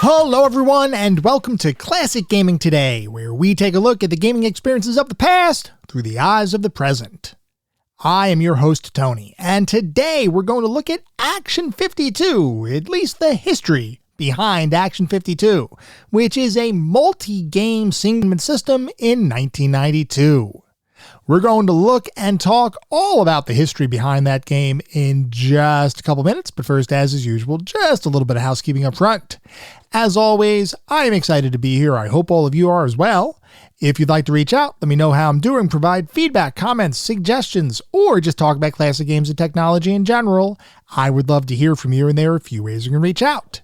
Hello everyone, and welcome to Classic Gaming Today, where we take a look at the gaming experiences of the past through the eyes of the present. I am your host, Tony, and today we're going to look at Action 52, at least the history behind Action 52, which is a multi-game single system in 1992. We're going to look and talk all about the history behind that game in just a couple minutes, but first, as is usual, just a little bit of housekeeping up front. As always, I am excited to be here. I hope all of you are as well. If you'd like to reach out, let me know how I'm doing, provide feedback, comments, suggestions, or just talk about classic games and technology in general. I would love to hear from you, and there are a few ways you can reach out.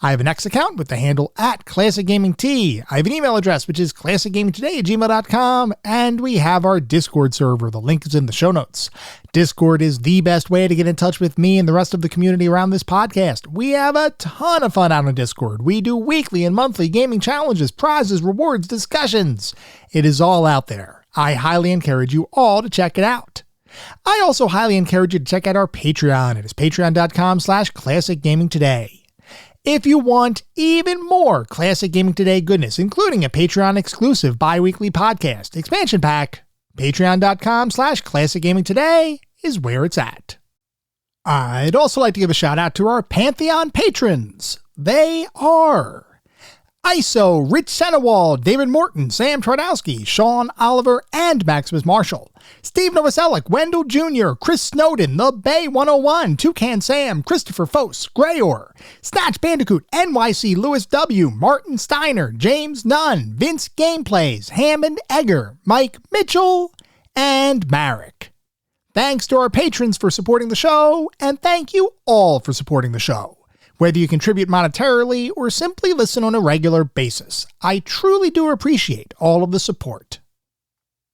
I have an X account with the handle @ClassicGamingT. I have an email address, which is classicgamingtoday@gmail.com, and we have our Discord server. The link is in the show notes. Discord is the best way to get in touch with me and the rest of the community around this podcast. We have a ton of fun out on Discord. We do weekly and monthly gaming challenges, prizes, rewards, discussions. It is all out there. I highly encourage you all to check it out. I also highly encourage you to check out our Patreon. It is patreon.com/ClassicGamingToday. If you want even more Classic Gaming Today goodness, including a Patreon-exclusive bi-weekly podcast expansion pack, patreon.com/ClassicGamingToday is where it's at. I'd also like to give a shout out to our Pantheon patrons. They are ISO, Rich Senewald, David Morton, Sam Twardowski, Sean Oliver, and Maximus Marshall. Steve Novoselic, Wendell Jr., Chris Snowden, The Bay 101, Toucan Sam, Christopher Fose, Grayor, Snatch Bandicoot, NYC, Lewis W., Martin Steiner, James Nunn, Vince Gameplays, Hammond Egger, Mike Mitchell, and Marek. Thanks to our patrons for supporting the show, and thank you all for supporting the show. Whether you contribute monetarily or simply listen on a regular basis, I truly do appreciate all of the support.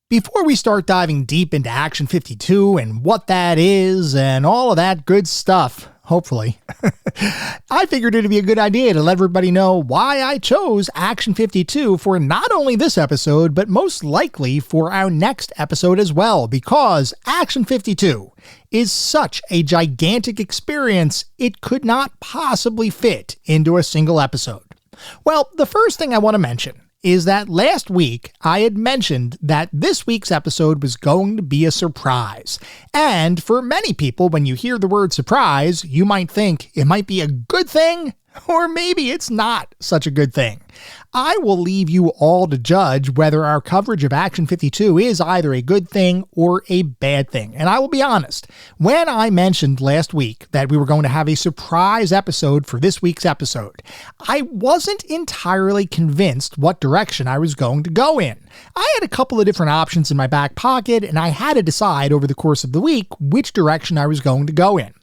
Before we start diving deep into Action 52 and what that is and all of that good stuff, hopefully, I figured it'd be a good idea to let everybody know why I chose Action 52 for not only this episode, but most likely for our next episode as well, because Action 52 is such a gigantic experience, it could not possibly fit into a single episode. Well, the first thing I want to mention is that last week I had mentioned that this week's episode was going to be a surprise. And for many people, when you hear the word surprise, you might think it might be a good thing, or maybe it's not such a good thing. I will leave you all to judge whether our coverage of Action 52 is either a good thing or a bad thing. And I will be honest, when I mentioned last week that we were going to have a surprise episode for this week's episode, I wasn't entirely convinced what direction I was going to go in. I had a couple of different options in my back pocket, and I had to decide over the course of the week which direction I was going to go in.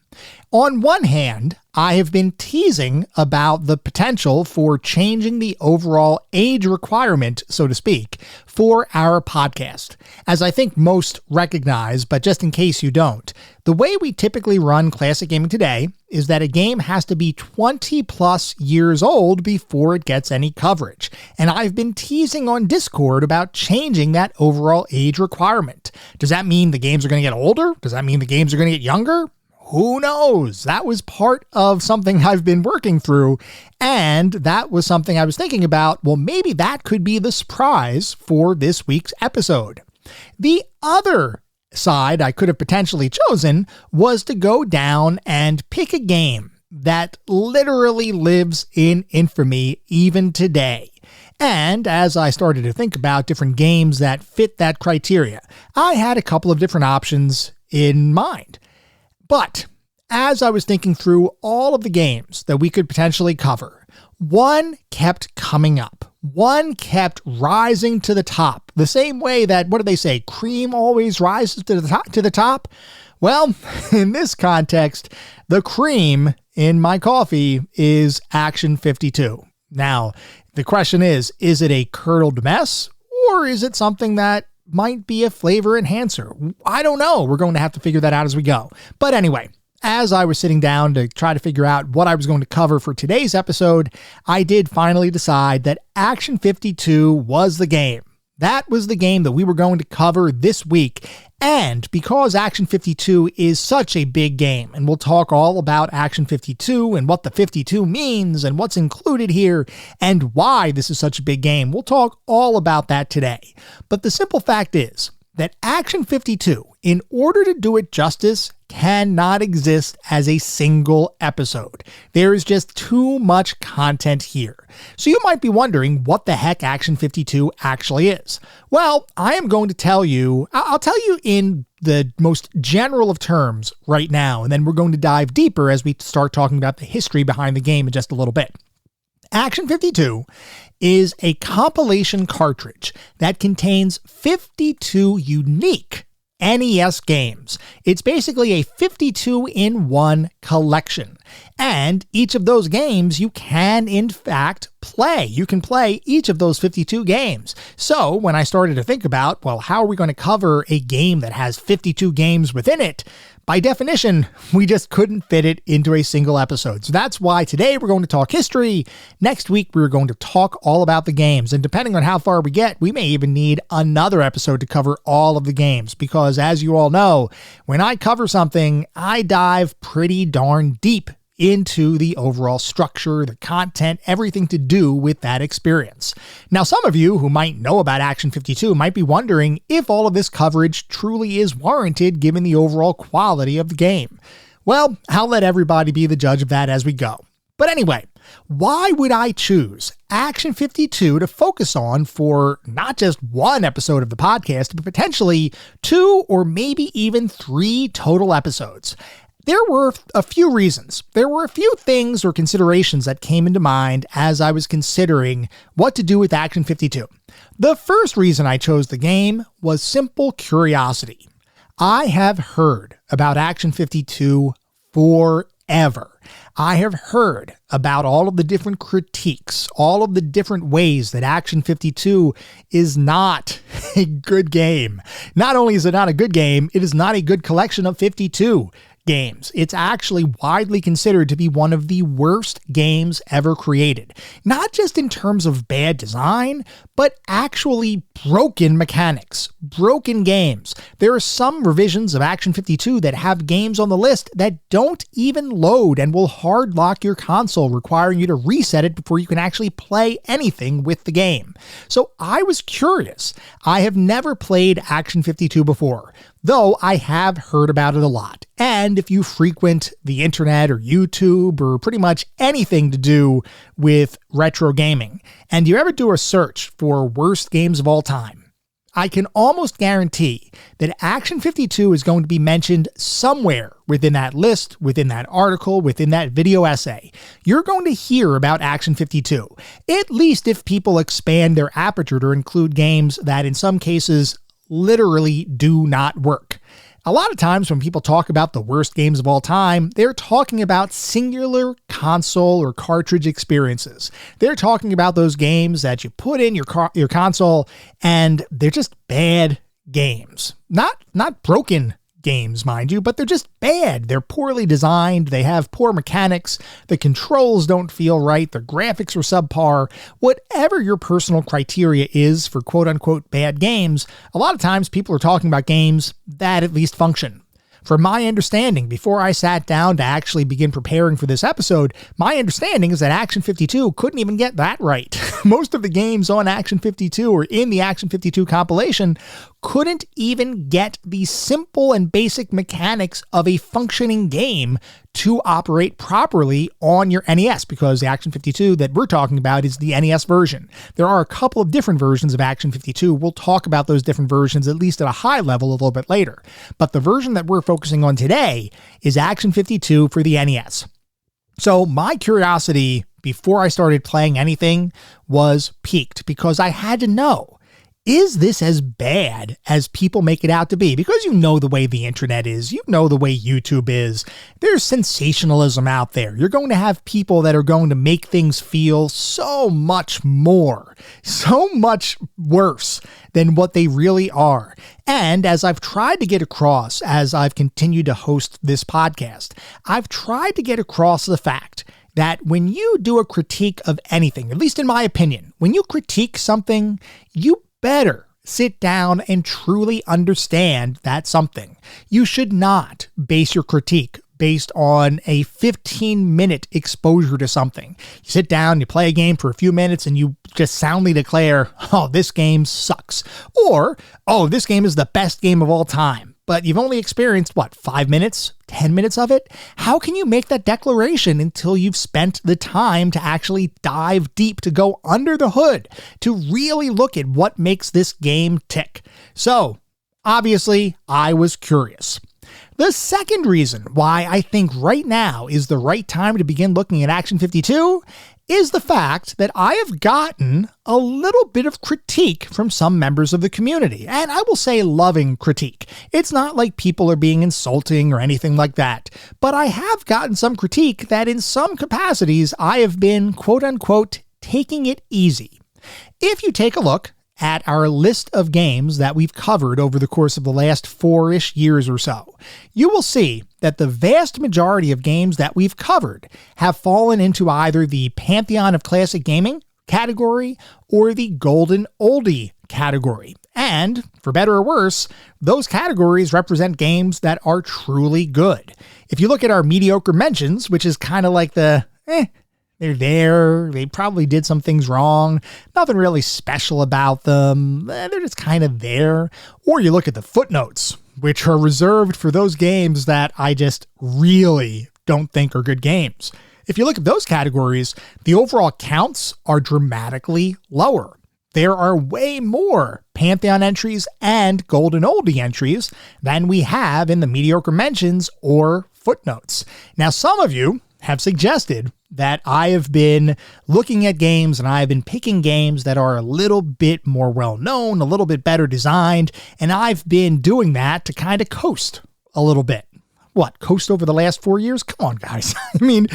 On one hand, I have been teasing about the potential for changing the overall age requirement, so to speak, for our podcast. As I think most recognize, but just in case you don't, the way we typically run Classic Gaming Today is that a game has to be 20 plus years old before it gets any coverage. And I've been teasing on Discord about changing that overall age requirement. Does that mean the games are going to get older? Does that mean the games are going to get younger? Who knows? That was part of something I've been working through, and that was something I was thinking about. Well, maybe that could be the surprise for this week's episode. The other side I could have potentially chosen was to go down and pick a game that literally lives in infamy even today. And as I started to think about different games that fit that criteria, I had a couple of different options in mind. But as I was thinking through all of the games that we could potentially cover, one kept coming up. One kept rising to the top. The same way that, what do they say, cream always rises to the top? Well, in this context, the cream in my coffee is Action 52. Now, the question is it a curdled mess, or is it something that might be a flavor enhancer? I don't know. We're going to have to figure that out as we go. But anyway, as I was sitting down to try to figure out what I was going to cover for today's episode, I did finally decide that Action 52 was the game. That was the game that we were going to cover this week. And because Action 52 is such a big game, and we'll talk all about Action 52 and what the 52 means and what's included here and why this is such a big game, we'll talk all about that today. But the simple fact is that Action 52, in order to do it justice, cannot exist as a single episode. There is just too much content here. So you might be wondering what the heck Action 52 actually is. Well, I am going to tell you, I'll tell you in the most general of terms right now, and then we're going to dive deeper as we start talking about the history behind the game in just a little bit. Action 52 is a compilation cartridge that contains 52 unique NES games. It's basically a 52-in-1 collection. And each of those games you can, in fact, play. You can play each of those 52 games. So when I started to think about, well, how are we going to cover a game that has 52 games within it? By definition, we just couldn't fit it into a single episode. So that's why today we're going to talk history. Next week, we're going to talk all about the games. And depending on how far we get, we may even need another episode to cover all of the games. Because as you all know, when I cover something, I dive pretty darn deep into the overall structure, the content, everything to do with that experience. Now, some of you who might know about Action 52 might be wondering if all of this coverage truly is warranted given the overall quality of the game. Well, I'll let everybody be the judge of that as we go. But anyway, why would I choose Action 52 to focus on for not just one episode of the podcast, but potentially 2 or maybe even 3 total episodes? There were a few reasons. There were a few things or considerations that came into mind as I was considering what to do with Action 52. The first reason I chose the game was simple curiosity. I have heard about Action 52 forever. I have heard about all of the different critiques, all of the different ways that Action 52 is not a good game. Not only is it not a good game, it is not a good collection of 52 games. It's actually widely considered to be one of the worst games ever created. Not just in terms of bad design, but actually broken mechanics, broken games. There are some revisions of Action 52 that have games on the list that don't even load and will hard lock your console, requiring you to reset it before you can actually play anything with the game. So I was curious. I have never played Action 52 before, though I have heard about it a lot. And if you frequent the internet or YouTube or pretty much anything to do with retro gaming, and you ever do a search for worst games of all time, I can almost guarantee that Action 52 is going to be mentioned somewhere within that list, within that article, within that video essay. You're going to hear about Action 52, at least if people expand their aperture to include games that in some cases literally do not work. A lot of times when people talk about the worst games of all time, they're talking about singular console or cartridge experiences. They're talking about those games that you put in your console and they're just bad games. Not broken games, mind you, but they're just bad. They're poorly designed. They have poor mechanics. The controls don't feel right. The graphics are subpar. Whatever your personal criteria is for quote unquote bad games, a lot of times people are talking about games that at least function. From my understanding, before I sat down to actually begin preparing for this episode, my understanding is that Action 52 couldn't even get that right. Most of the games on Action 52 or in the Action 52 compilation couldn't even get the simple and basic mechanics of a functioning game to operate properly on your NES, because the Action 52 that we're talking about is the NES version. There are a couple of different versions of Action 52. We'll talk about those different versions, at least at a high level, a little bit later. But the version that we're focusing on today is Action 52 for the NES. So my curiosity before I started playing anything was piqued, because I had to know, is this as bad as people make it out to be? Because you know the way the internet is. You know the way YouTube is. There's sensationalism out there. You're going to have people that are going to make things feel so much more, so much worse than what they really are. And as I've tried to get across, as I've continued to host this podcast, I've tried to get across the fact that when you do a critique of anything, at least in my opinion, when you critique something, you better, sit down and truly understand that's something. You should not base your critique based on a 15-minute exposure to something. You sit down, you play a game for a few minutes, and you just soundly declare, oh, this game sucks. Or, oh, this game is the best game of all time. But you've only experienced, 5 minutes, 10 minutes of it? How can you make that declaration until you've spent the time to actually dive deep, to go under the hood, to really look at what makes this game tick? So, obviously, I was curious. The second reason why I think right now is the right time to begin looking at Action 52 is the fact that I have gotten a little bit of critique from some members of the community, and I will say loving critique. It's not like people are being insulting or anything like that, but I have gotten some critique that in some capacities I have been, quote unquote, taking it easy. If you take a look at our list of games that we've covered over the course of the last 4-ish years or so, you will see that the vast majority of games that we've covered have fallen into either the Pantheon of Classic Gaming category or the Golden Oldie category. And, for better or worse, those categories represent games that are truly good. If you look at our mediocre mentions, which is kind of like the, they're there, they probably did some things wrong, nothing really special about them, they're just kind of there. Or you look at the footnotes, which are reserved for those games that I just really don't think are good games. If you look at those categories, the overall counts are dramatically lower. There are way more Pantheon entries and Golden Oldie entries than we have in the mediocre mentions or footnotes. Now, some of you have suggested that I have been looking at games and I've been picking games that are a little bit more well-known, a little bit better designed, and I've been doing that to kind of coast a little bit. What, coast over the last 4 years? Come on, guys. I mean,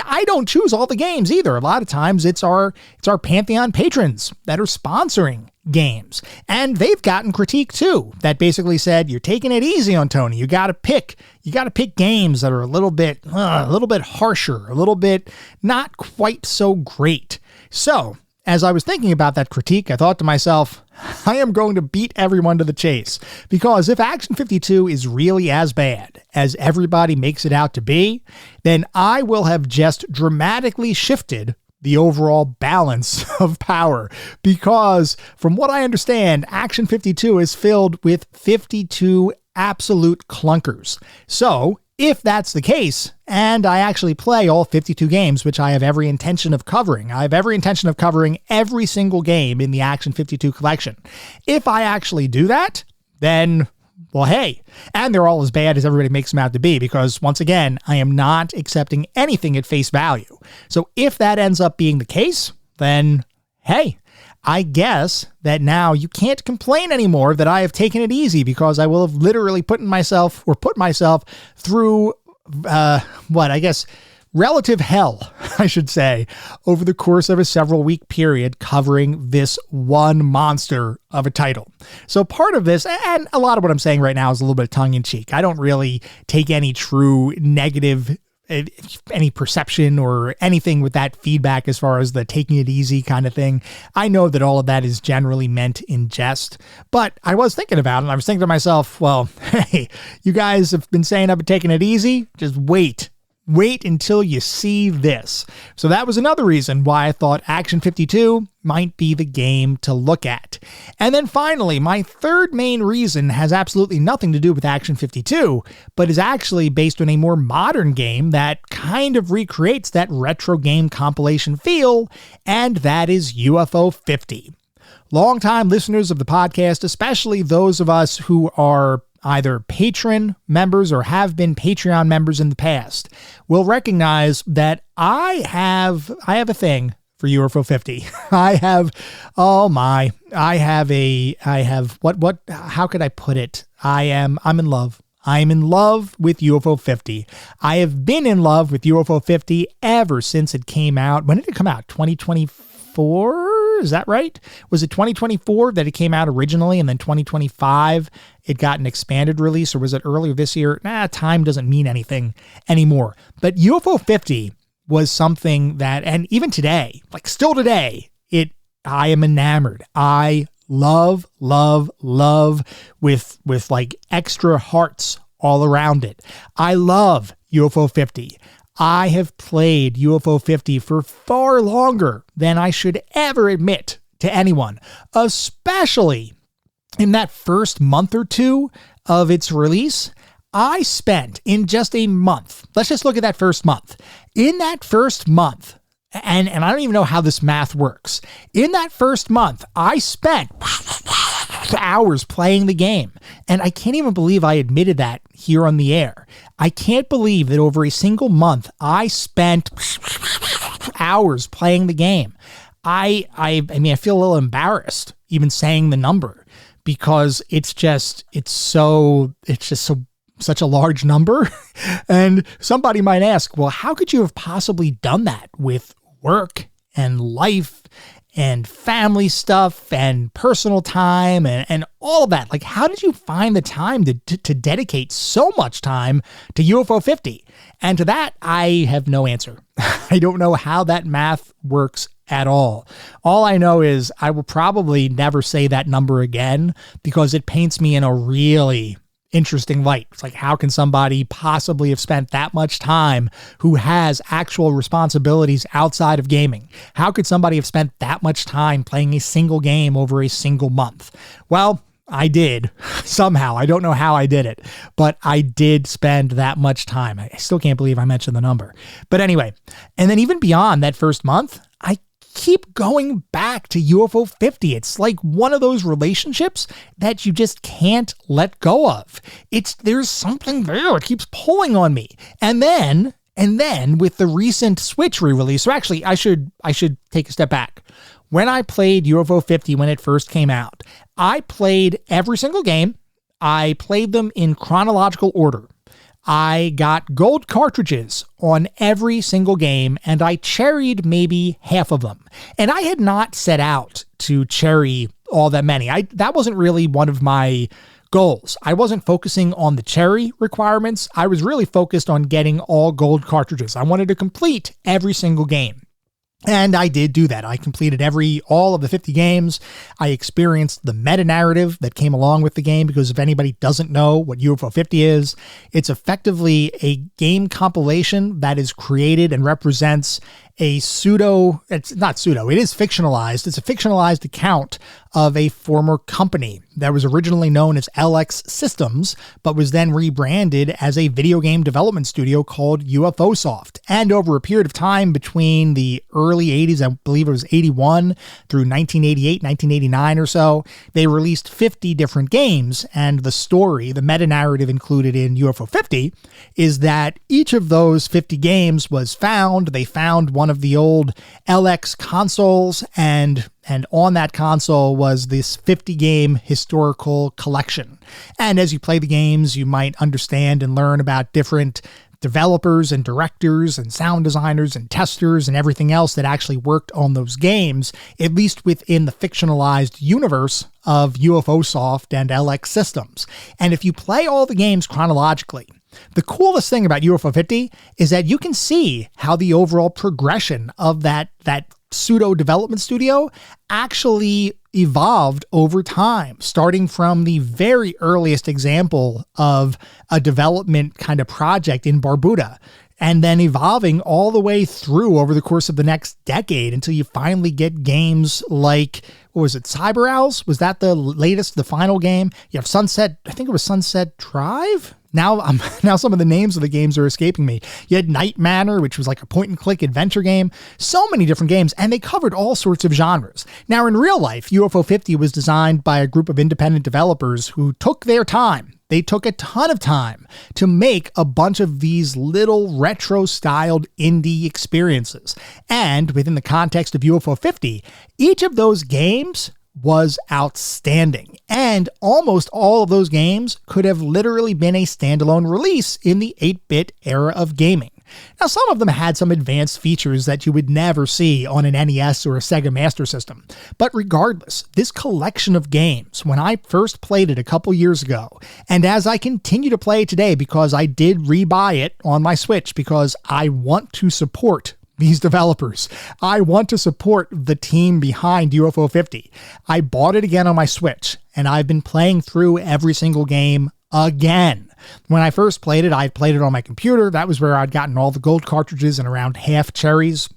I don't choose all the games either. A lot of times it's our Pantheon patrons that are sponsoring games. And they've gotten critique too, that basically said, you're taking it easy on Tony. You got to pick games that are a little bit harsher, a little bit not quite so great. So, as I was thinking about that critique, I thought to myself, I am going to beat everyone to the chase, because if Action 52 is really as bad as everybody makes it out to be, then I will have just dramatically shifted the overall balance of power, because from what I understand, Action 52 is filled with 52 absolute clunkers. So, if that's the case, and I actually play all 52 games, which I have every intention of covering, every single game in the Action 52 collection. If I actually do that, then, well, hey, and they're all as bad as everybody makes them out to be, because once again, I am not accepting anything at face value. So if that ends up being the case, then, hey, I guess that now you can't complain anymore that I have taken it easy, because I will have literally put myself through, relative hell, I should say, over the course of a several-week period covering this one monster of a title. So part of this, and a lot of what I'm saying right now is a little bit tongue-in-cheek. I don't really take any true negative any perception or anything with that feedback as far as the taking it easy kind of thing. I know that all of that is generally meant in jest, but I was thinking about it, and I was thinking to myself, well, hey, you guys have been saying I've been taking it easy. Just wait until you see this. So that was another reason why I thought Action 52 might be the game to look at. And then finally, my third main reason has absolutely nothing to do with Action 52, but is actually based on a more modern game that kind of recreates that retro game compilation feel, and that is UFO 50. Longtime listeners of the podcast, especially those of us who are either patron members or have been Patreon members in the past, will recognize that I have a thing for UFO 50. How could I put it? I'm in love. I'm in love with UFO 50. I have been in love with UFO 50 ever since it came out. When did it come out? 2024? Is that right? Was it 2024 that it came out originally, and then 2025 it got an expanded release, or was it earlier this year? Time doesn't mean anything anymore. But UFO 50 was something that, and even today, like still today, I am enamored. I love with like extra hearts all around it. I love UFO 50. I have played UFO 50 for far longer than I should ever admit to anyone, especially in that first month or two of its release. I spent in just a month. Let's just look at that first month. In that first month, and I don't even know how this math works. In that first month, I spent hours playing the game. And I can't even believe I admitted that here on the air. I can't believe that over a single month, I spent hours playing the game. I mean, I feel a little embarrassed even saying the number because it's just such a large number. And somebody might ask, well, how could you have possibly done that with work and life and family stuff and personal time and all of that? Like, how did you find the time to dedicate so much time to UFO 50? And to that, I have no answer. I don't know how that math works at all. All I know is I will probably never say that number again because it paints me in a really interesting light. It's like, how can somebody possibly have spent that much time who has actual responsibilities outside of gaming? How could somebody have spent that much time playing a single game over a single month? Well, I did somehow. I don't know how I did it, but I did spend that much time. I still can't believe I mentioned the number. But anyway, and then even beyond that first month, I keep going back to UFO 50. It's like one of those relationships that you just can't let go of. There's something there. It keeps pulling on me. And then with the recent Switch re-release, so actually I should take a step back. When I played UFO 50 when it first came out, I played every single game. I played them in chronological order. I got gold cartridges on every single game, and I cherried maybe half of them. And I had not set out to cherry all that many. That wasn't really one of my goals. I wasn't focusing on the cherry requirements. I was really focused on getting all gold cartridges. I wanted to complete every single game. And I did do that. I completed all of the 50 games. I experienced the meta-narrative that came along with the game, because if anybody doesn't know what UFO 50 is, it's effectively a game compilation that is created and represents it is fictionalized. It's a fictionalized account of a former company that was originally known as LX Systems, but was then rebranded as a video game development studio called UFOsoft. And over a period of time between the early 80s, I believe it was 81 through 1988, 1989 or so, they released 50 different games. And the story, the meta-narrative included in UFO 50, is that each of those 50 games was found. They found one of the old LX consoles, and on that console was this 50-game historical collection. And as you play the games, you might understand and learn about different developers and directors and sound designers and testers and everything else that actually worked on those games, at least within the fictionalized universe of UFOsoft and LX Systems. And if you play all the games chronologically, the coolest thing about UFO 50 is that you can see how the overall progression of that pseudo development studio actually evolved over time, starting from the very earliest example of a development kind of project in Barbuda, and then evolving all the way through over the course of the next decade until you finally get games like, what was it, Cyber Owls? Was that the latest, the final game? You have Sunset, I think it was Sunset Drive? Now some of the names of the games are escaping me. You had Night Manor, which was like a point-and-click adventure game. So many different games, and they covered all sorts of genres. Now, in real life, UFO 50 was designed by a group of independent developers who took their time. They took a ton of time to make a bunch of these little retro-styled indie experiences. And within the context of UFO 50, each of those games was outstanding. And almost all of those games could have literally been a standalone release in the 8-bit era of gaming. Now, some of them had some advanced features that you would never see on an NES or a Sega Master System. But regardless, this collection of games, when I first played it a couple years ago, and as I continue to play it today because I did rebuy it on my Switch because I want to support these developers. I want to support the team behind UFO 50. I bought it again on my Switch, and I've been playing through every single game again. When I first played it, I played it on my computer. That was where I'd gotten all the gold cartridges and around half cherries.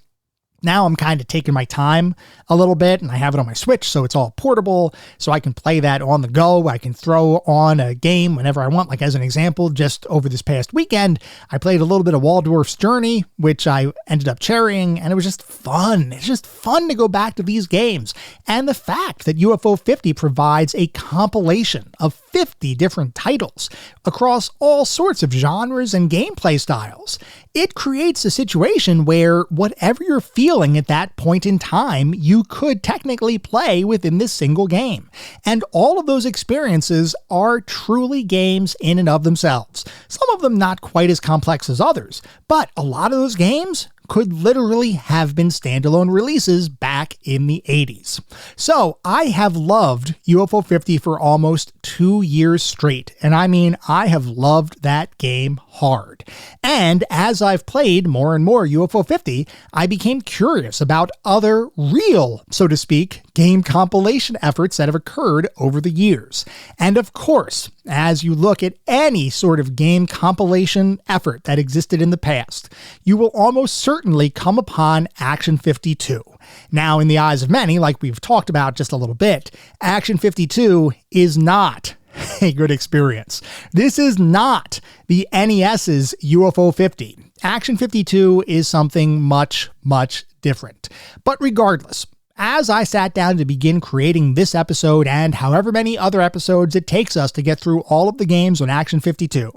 Now I'm kind of taking my time a little bit, and I have it on my Switch, so it's all portable, so I can play that on the go. I can throw on a game whenever I want. Like, as an example, just over this past weekend, I played a little bit of Waldorf's Journey, which I ended up cherrying, and it was just fun. It's just fun to go back to these games. And the fact that UFO 50 provides a compilation of 50 different titles across all sorts of genres and gameplay styles, it creates a situation where whatever you're feeling at that point in time, you could technically play within this single game. And all of those experiences are truly games in and of themselves. Some of them not quite as complex as others, but a lot of those games could literally have been standalone releases back in the 80s. So I have loved UFO 50 for almost 2 years straight. And I mean, I have loved that game hard. And as I've played more and more UFO 50, I became curious about other real, so to speak, game compilation efforts that have occurred over the years. And of course, as you look at any sort of game compilation effort that existed in the past, you will almost certainly come upon Action 52. Now, in the eyes of many, like we've talked about just a little bit, Action 52 is not a good experience. This is not the NES's UFO 50. Action 52 is something much, much different. But regardless, as I sat down to begin creating this episode and however many other episodes it takes us to get through all of the games on Action 52,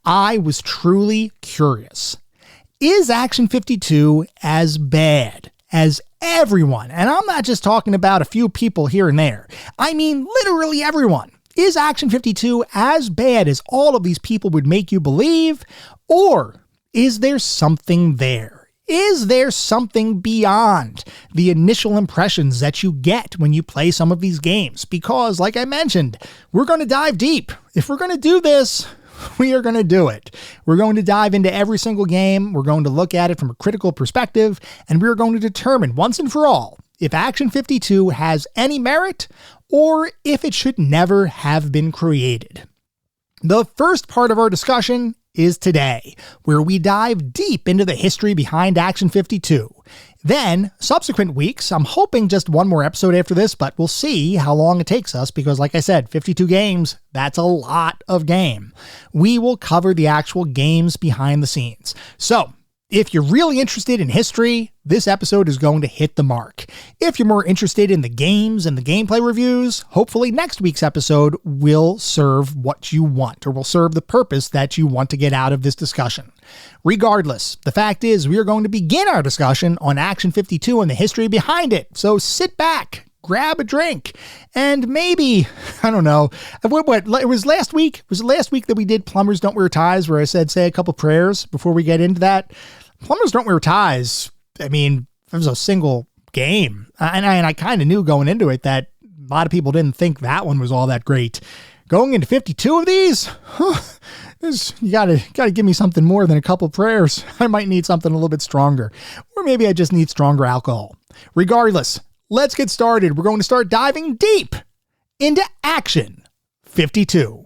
I was truly curious. Is Action 52 as bad as everyone, and I'm not just talking about a few people here and there, I mean literally everyone, is Action 52 as bad as all of these people would make you believe, or is there something there? Is there something beyond the initial impressions that you get when you play some of these games? Because, like I mentioned, we're going to dive deep. If we're going to do this, we are going to do it. We're going to dive into every single game. We're going to look at it from a critical perspective, and we're going to determine once and for all if Action 52 has any merit or if it should never have been created. The first part of our discussion is today, where we dive deep into the history behind Action 52. Then, subsequent weeks, I'm hoping just one more episode after this, but we'll see how long it takes us because, like I said, 52 games, that's a lot of game. We will cover the actual games behind the scenes. So, if you're really interested in history, this episode is going to hit the mark. If you're more interested in the games and the gameplay reviews, hopefully next week's episode will serve what you want, or will serve the purpose that you want to get out of this discussion. Regardless, the fact is we are going to begin our discussion on Action 52 and the history behind it. So sit back, grab a drink, and maybe, I don't know, it was last week? Was it last week that we did Plumbers Don't Wear Ties, where I said, say a couple prayers before we get into that? Plumbers Don't Wear Ties, I mean, it was a single game. And I kind of knew going into it that a lot of people didn't think that one was all that great. Going into 52 of these, you gotta give me something more than a couple prayers. I might need something a little bit stronger. Or maybe I just need stronger alcohol. Regardless, let's get started. We're going to start diving deep into Action 52.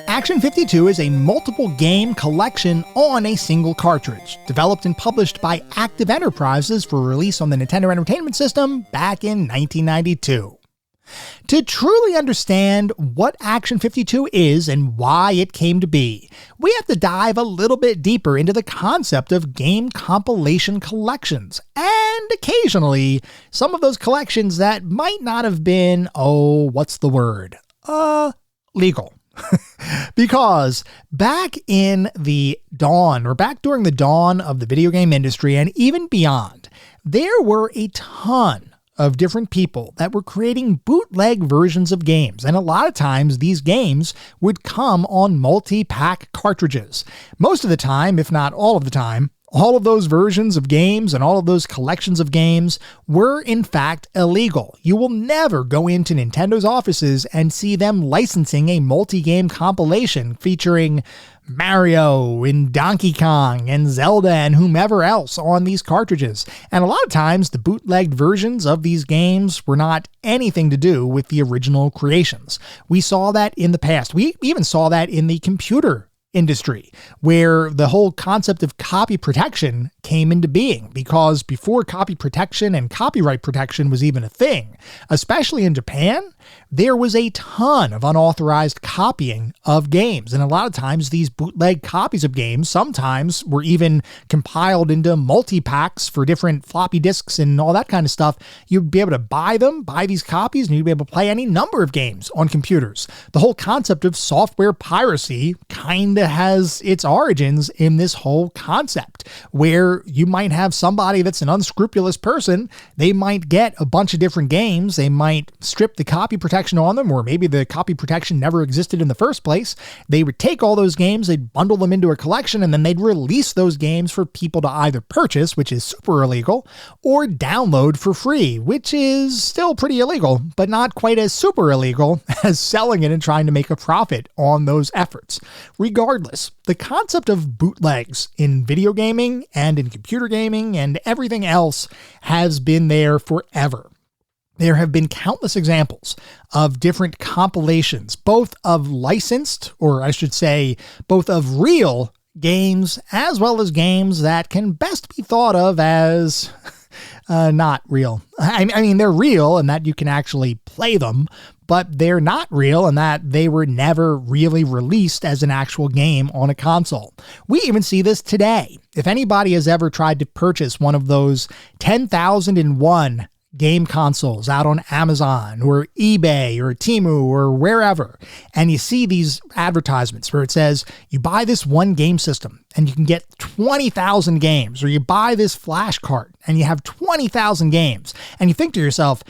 Action 52 is a multiple game collection on a single cartridge, developed and published by Active Enterprises for release on the Nintendo Entertainment System back in 1992. To truly understand what Action 52 is and why it came to be, we have to dive a little bit deeper into the concept of game compilation collections, and occasionally some of those collections that might not have been, what's the word? legal. Because back in the dawn, or back during the dawn of the video game industry and even beyond, there were a ton of different people that were creating bootleg versions of games. And a lot of times these games would come on multi-pack cartridges. Most of the time, if not all of the time, all of those versions of games and all of those collections of games were in fact illegal. You will never go into Nintendo's offices and see them licensing a multi-game compilation featuring Mario and Donkey Kong and Zelda and whomever else on these cartridges. And a lot of times the bootlegged versions of these games were not anything to do with the original creations. We saw that in the past. We even saw that in the computer industry, where the whole concept of copy protection came into being, because before copy protection and copyright protection was even a thing, especially in Japan, there was a ton of unauthorized copying of games. And a lot of times these bootleg copies of games sometimes were even compiled into multi-packs for different floppy disks and all that kind of stuff. You'd be able to buy these copies, and you'd be able to play any number of games on computers. The whole concept of software piracy kind of has its origins in this whole concept, where you might have somebody that's an unscrupulous person. They might get a bunch of different games. They might strip the copy protection on them, or maybe the copy protection never existed in the first place. They would take all those games, they'd bundle them into a collection, and then they'd release those games for people to either purchase, which is super illegal, or download for free, which is still pretty illegal, but not quite as super illegal as selling it and trying to make a profit on those efforts. Regardless, the concept of bootlegs in video gaming and in computer gaming and everything else has been there forever. There have been countless examples of different compilations, both of licensed, or I should say, both of real games, as well as games that can best be thought of as not real. I mean, they're real in that you can actually play them, but they're not real in that they were never really released as an actual game on a console. We even see this today. If anybody has ever tried to purchase one of those 10,001 game consoles out on Amazon or eBay or Temu or wherever, and you see these advertisements where it says you buy this one game system and you can get 20,000 games, or you buy this flash cart and you have 20,000 games, and you think to yourself,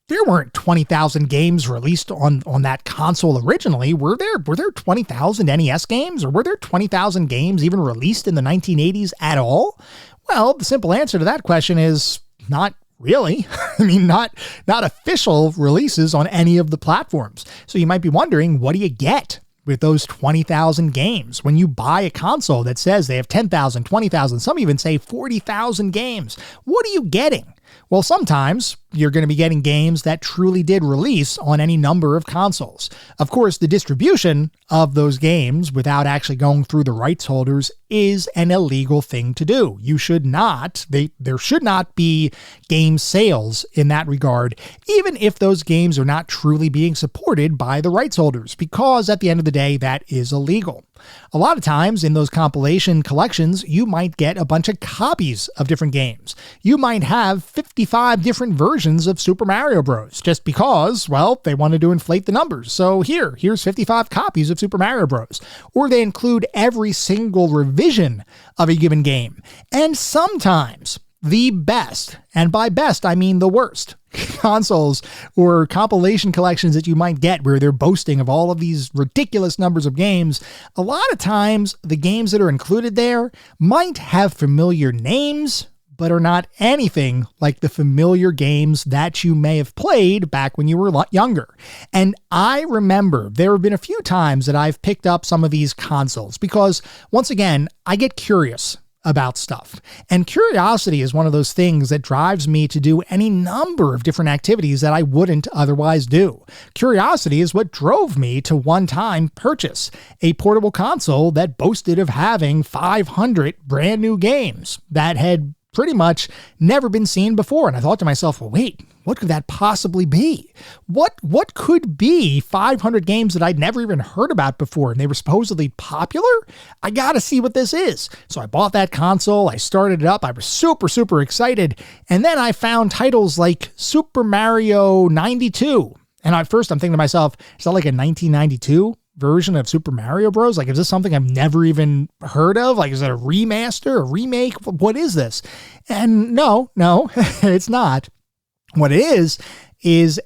there weren't 20,000 games released on that console originally. Were there 20,000 NES games, or were there 20,000 games even released in the 1980s at all? Well, the simple answer to that question is not really. I mean, not official releases on any of the platforms. So you might be wondering, what do you get with those 20,000 games when you buy a console that says they have 10,000, 20,000, some even say 40,000 games? What are you getting? Well, sometimes you're going to be getting games that truly did release on any number of consoles. Of course, the distribution of those games without actually going through the rights holders is an illegal thing to do. You should not, there should not be game sales in that regard, even if those games are not truly being supported by the rights holders, because at the end of the day, that is illegal. A lot of times in those compilation collections, you might get a bunch of copies of different games. You might have 55 different versions of Super Mario Bros. Just because, well, they wanted to inflate the numbers. So here's 55 copies of Super Mario Bros. Or they include every single revision of a given game. And sometimes the best, and by best I mean the worst, consoles or compilation collections that you might get where they're boasting of all of these ridiculous numbers of games, a lot of times the games that are included there might have familiar names, but are not anything like the familiar games that you may have played back when you were a lot younger. And I remember there have been a few times that I've picked up some of these consoles because, once again, I get curious about stuff. And curiosity is one of those things that drives me to do any number of different activities that I wouldn't otherwise do. Curiosity is what drove me to one time purchase a portable console that boasted of having 500 brand new games that had pretty much never been seen before. And I thought to myself, well, wait, what could that possibly be? What could be 500 games that I'd never even heard about before, and they were supposedly popular? I gotta see what this is. So I bought that console, I started it up, I was super, super excited, and then I found titles like Super Mario 92, And at first I'm thinking to myself, is that like a 1992 version of Super Mario Bros? Like, is this something I've never even heard of? Like, is it a remaster, a remake? What is this? And no, it's not. What it is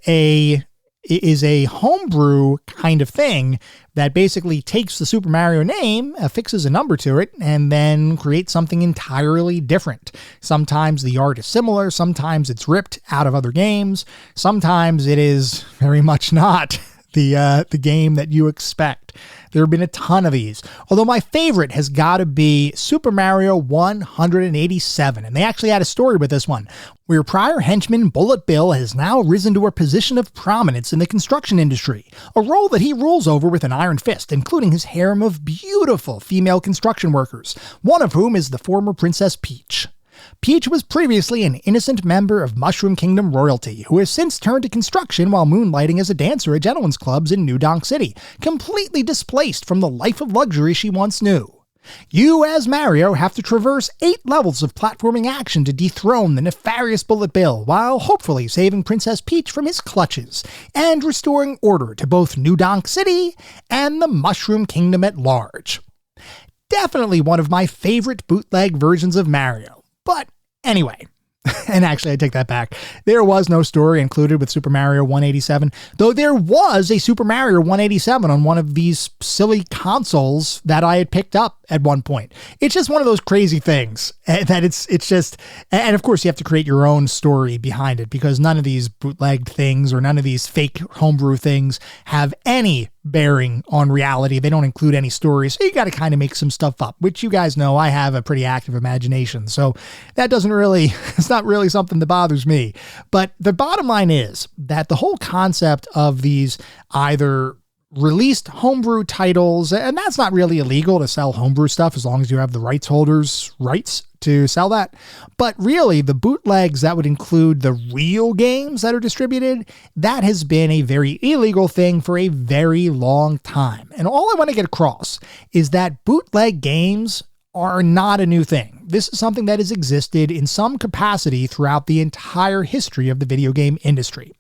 a homebrew kind of thing that basically takes the Super Mario name, affixes a number to it, and then creates something entirely different. Sometimes the art is similar, sometimes it's ripped out of other games, sometimes it is very much not the game that you expect. There have been a ton of these, although my favorite has got to be Super Mario 187, and they actually had a story with this one, where prior henchman Bullet Bill has now risen to a position of prominence in the construction industry, a role that he rules over with an iron fist, including his harem of beautiful female construction workers, one of whom is the former Princess Peach. Peach was previously an innocent member of Mushroom Kingdom royalty, who has since turned to construction while moonlighting as a dancer at gentlemen's clubs in New Donk City, completely displaced from the life of luxury she once knew. You, as Mario, have to traverse 8 levels of platforming action to dethrone the nefarious Bullet Bill, while hopefully saving Princess Peach from his clutches, and restoring order to both New Donk City and the Mushroom Kingdom at large. Definitely one of my favorite bootleg versions of Mario. But anyway, and actually I take that back. There was no story included with Super Mario 187, though there was a Super Mario 187 on one of these silly consoles that I had picked up at one point. It's just one of those crazy things that it's just, and of course you have to create your own story behind it, because none of these bootlegged things or none of these fake homebrew things have any bearing on reality. They don't include any stories, so you got to kind of make some stuff up, which you guys know I have a pretty active imagination, so that doesn't really, it's not really something that bothers me. But the bottom line is that the whole concept of these either released homebrew titles, and that's not really illegal to sell homebrew stuff as long as you have the rights holders' rights to sell that. But really, the bootlegs that would include the real games that are distributed, that has been a very illegal thing for a very long time. And all I want to get across is that bootleg games are not a new thing. This is something that has existed in some capacity throughout the entire history of the video game industry.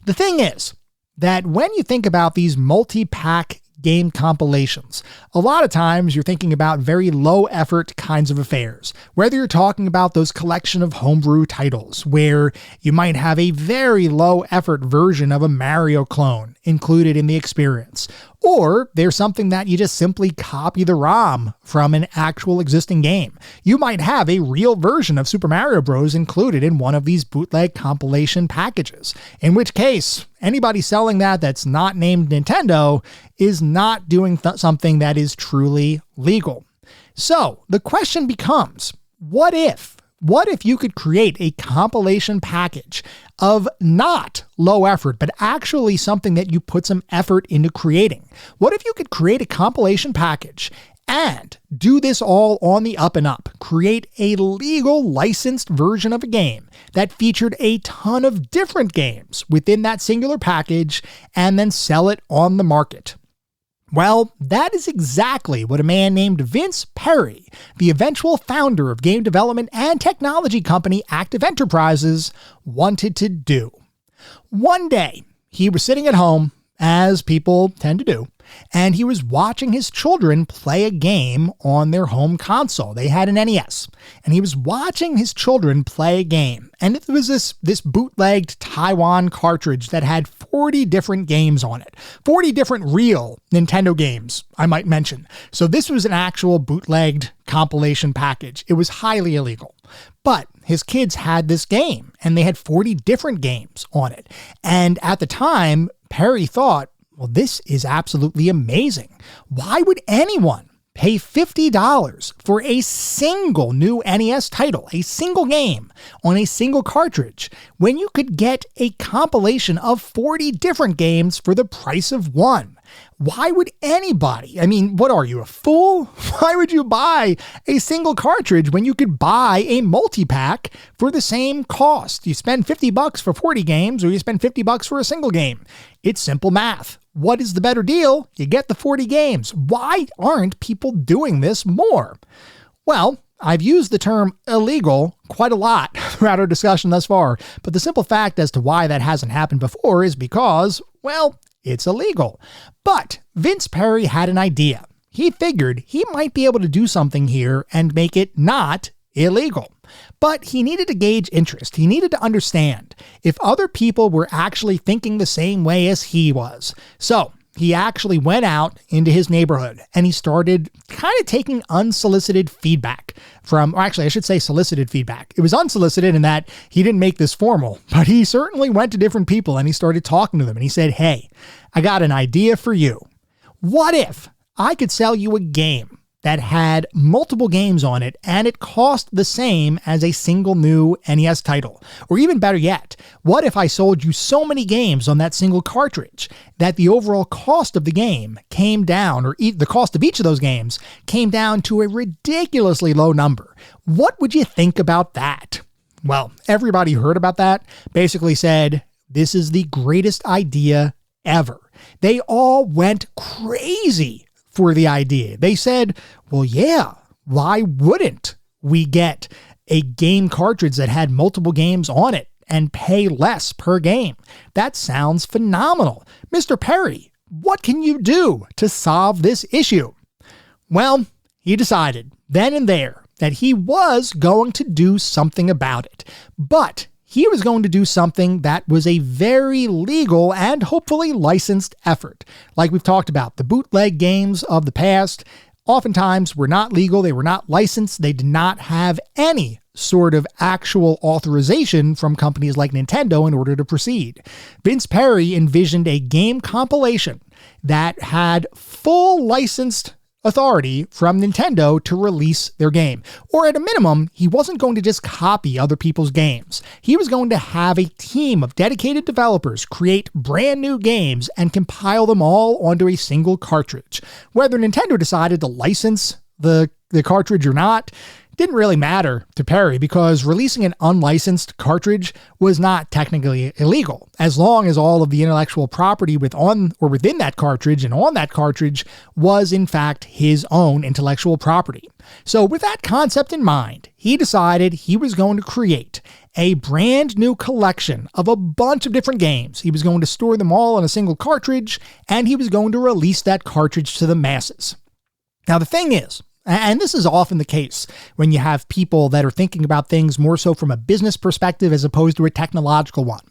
The thing is that when you think about these multi-pack game compilations, a lot of times you're thinking about very low effort kinds of affairs, whether you're talking about those collection of homebrew titles where you might have a very low effort version of a Mario clone included in the experience, or there's something that you just simply copy the ROM from an actual existing game. You might have a real version of Super Mario Bros. Included in one of these bootleg compilation packages, in which case anybody selling that's not named Nintendo is not doing something that is truly legal. So the question becomes, what if you could create a compilation package of not low effort, but actually something that you put some effort into creating? What if you could create a compilation package and do this all on the up and up? Create a legal licensed version of a game that featured a ton of different games within that singular package and then sell it on the market. Well, that is exactly what a man named Vince Perry, the eventual founder of game development and technology company Active Enterprises, wanted to do. One day, he was sitting at home, as people tend to do, and he was watching his children play a game on their home console. They had an NES, and he was watching his children play a game. And it was this bootlegged Taiwan cartridge that had 40 different games on it. 40 different real Nintendo games, I might mention. So this was an actual bootlegged compilation package. It was highly illegal. But his kids had this game, and they had 40 different games on it. And at the time, Perry thought, well, this is absolutely amazing. Why would anyone pay $50 for a single new NES title, a single game on a single cartridge, when you could get a compilation of 40 different games for the price of one? Why would anybody? I mean, what are you, a fool? Why would you buy a single cartridge when you could buy a multi-pack for the same cost? You spend $50 for 40 games, or you spend $50 for a single game. It's simple math. What is the better deal? You get the 40 games. Why aren't people doing this more? Well, I've used the term illegal quite a lot throughout our discussion thus far, but the simple fact as to why that hasn't happened before is because, well, it's illegal. But Vince Perry had an idea. He figured he might be able to do something here and make it not illegal. But he needed to gauge interest. He needed to understand if other people were actually thinking the same way as he was. So he actually went out into his neighborhood and he started kind of taking unsolicited feedback from, or actually I should say solicited feedback. It was unsolicited in that he didn't make this formal, but he certainly went to different people and he started talking to them and he said, "Hey, I got an idea for you. What if I could sell you a game that had multiple games on it and it cost the same as a single new NES title? Or even better yet, what if I sold you so many games on that single cartridge that the overall cost of the game came down, or the cost of each of those games came down to a ridiculously low number? What would you think about that?" Well, everybody who heard about that basically said, "This is the greatest idea ever." They all went crazy for the idea. They said, "Well, yeah, why wouldn't we get a game cartridge that had multiple games on it and pay less per game? That sounds phenomenal. Mr. Perry, what can you do to solve this issue?" Well, he decided then and there that he was going to do something about it, but he was going to do something that was a very legal and hopefully licensed effort. Like we've talked about, the bootleg games of the past oftentimes were not legal. They were not licensed. They did not have any sort of actual authorization from companies like Nintendo in order to proceed. Vince Perry envisioned a game compilation that had full licensed authority from Nintendo to release their game. Or at a minimum, he wasn't going to just copy other people's games. He was going to have a team of dedicated developers create brand new games and compile them all onto a single cartridge. Whether Nintendo decided to license the cartridge or not didn't really matter to Perry, because releasing an unlicensed cartridge was not technically illegal, as long as all of the intellectual property within that cartridge and on that cartridge was in fact his own intellectual property. So with that concept in mind, he decided he was going to create a brand new collection of a bunch of different games. He was going to store them all on a single cartridge, and he was going to release that cartridge to the masses. Now the thing is, and this is often the case when you have people that are thinking about things more so from a business perspective as opposed to a technological one.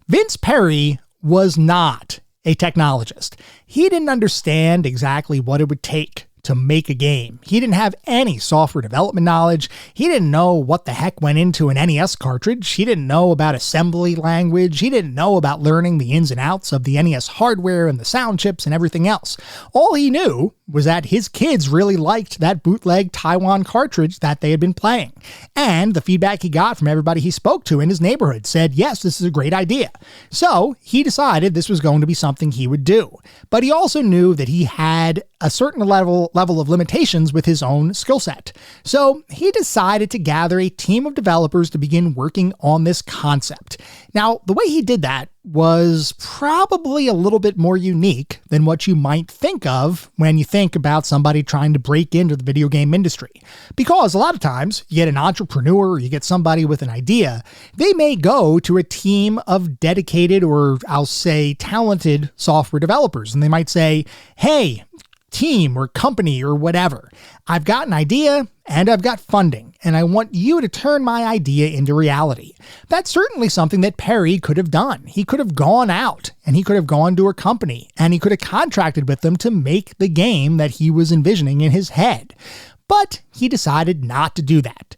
Vince Perry was not a technologist. He didn't understand exactly what it would take to make a game. He didn't have any software development knowledge. He didn't know what the heck went into an NES cartridge. He didn't know about assembly language. He didn't know about learning the ins and outs of the NES hardware and the sound chips and everything else. All he knew was that his kids really liked that bootleg Taiwan cartridge that they had been playing. And the feedback he got from everybody he spoke to in his neighborhood said, yes, this is a great idea. So he decided this was going to be something he would do. But he also knew that he had a certain level of limitations with his own skill set. So he decided to gather a team of developers to begin working on this concept. Now, the way he did that was probably a little bit more unique than what you might think of when you think about somebody trying to break into the video game industry. Because a lot of times you get an entrepreneur or you get somebody with an idea, they may go to a team of dedicated, or I'll say talented software developers, and they might say, hey, team or company or whatever, I've got an idea and I've got funding, and I want you to turn my idea into reality. That's certainly something that Perry could have done. He could have gone out and he could have gone to a company and he could have contracted with them to make the game that he was envisioning in his head. But he decided not to do that.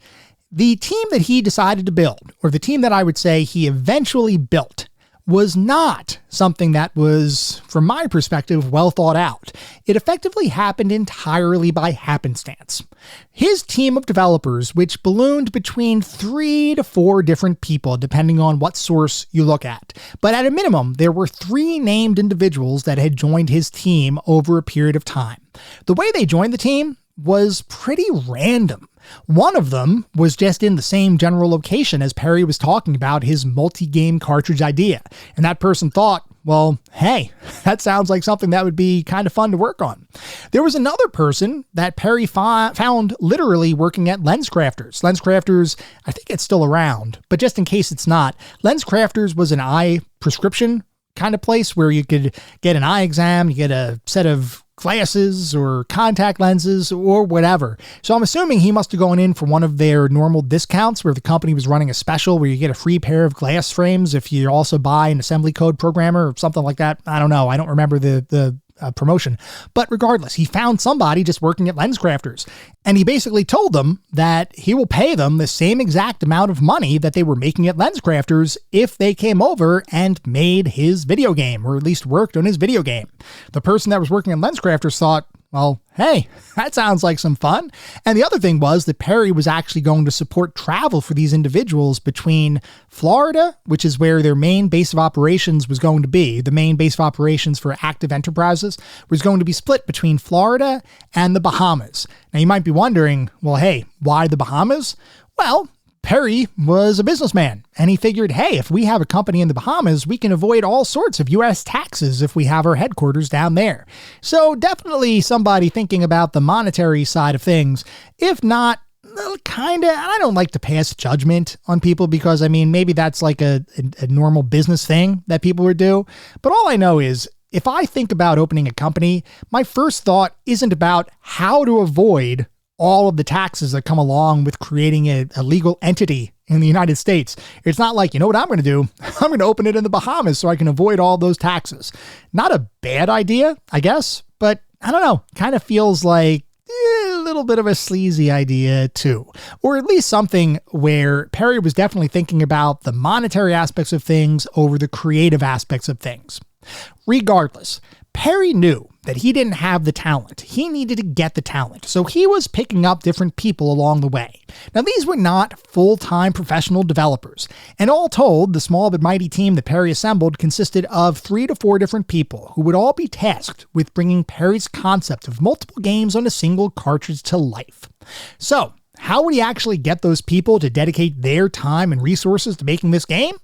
The team that he decided to build, or the team that I would say he eventually built, was not something that was, from my perspective, well thought out. It effectively happened entirely by happenstance. His team of developers, which ballooned between 3 to 4 different people, depending on what source you look at. But at a minimum, there were 3 named individuals that had joined his team over a period of time. The way they joined the team was pretty random. One of them was just in the same general location as Perry was talking about his multi-game cartridge idea. And that person thought, Well, hey, that sounds like something that would be kind of fun to work on. There was another person that Perry found literally working at LensCrafters. LensCrafters, I think it's still around, but just in case it's not, LensCrafters was an eye prescription kind of place where you could get an eye exam, you get a set of glasses or contact lenses or whatever. So I'm assuming he must have gone in for one of their normal discounts where the company was running a special where you get a free pair of glass frames if you also buy an assembly code programmer or something like that. I don't know. I don't remember the promotion. But regardless, he found somebody just working at LensCrafters, and he basically told them that he will pay them the same exact amount of money that they were making at LensCrafters if they came over and made his video game, or at least worked on his video game. The person that was working at LensCrafters thought, well, hey, that sounds like some fun. And the other thing was that Perry was actually going to support travel for these individuals between Florida, which is where their main base of operations was going to be. The main base of operations for Active Enterprises was going to be split between Florida and the Bahamas. Now you might be wondering, well, hey, why the Bahamas? Well, Perry was a businessman, and he figured, hey, if we have a company in the Bahamas, we can avoid all sorts of U.S. taxes if we have our headquarters down there. So definitely somebody thinking about the monetary side of things. If not, kind of, I don't like to pass judgment on people because, I mean, maybe that's like a normal business thing that people would do. But all I know is, if I think about opening a company, my first thought isn't about how to avoid all of the taxes that come along with creating a legal entity in the United States. It's not like, you know what I'm going to do? I'm going to open it in the Bahamas so I can avoid all those taxes. Not a bad idea, I guess, but I don't know, kind of feels like a little bit of a sleazy idea too. Or at least something where Perry was definitely thinking about the monetary aspects of things over the creative aspects of things. Regardless, Perry knew that he didn't have the talent. He needed to get the talent. So he was picking up different people along the way. Now, these were not full-time professional developers. And all told, the small but mighty team that Perry assembled consisted of 3 to 4 different people who would all be tasked with bringing Perry's concept of multiple games on a single cartridge to life. So, how would he actually get those people to dedicate their time and resources to making this game?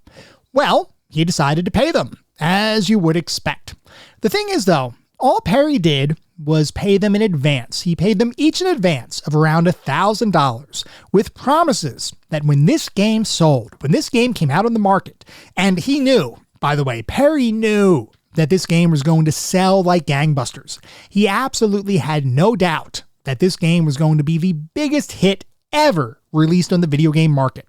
Well, he decided to pay them, as you would expect. The thing is, though, all Perry did was pay them in advance. He paid them each in advance of around $1,000 with promises that when this game sold, when this game came out on the market, and he knew, by the way, Perry knew that this game was going to sell like gangbusters. He absolutely had no doubt that this game was going to be the biggest hit ever released on the video game market.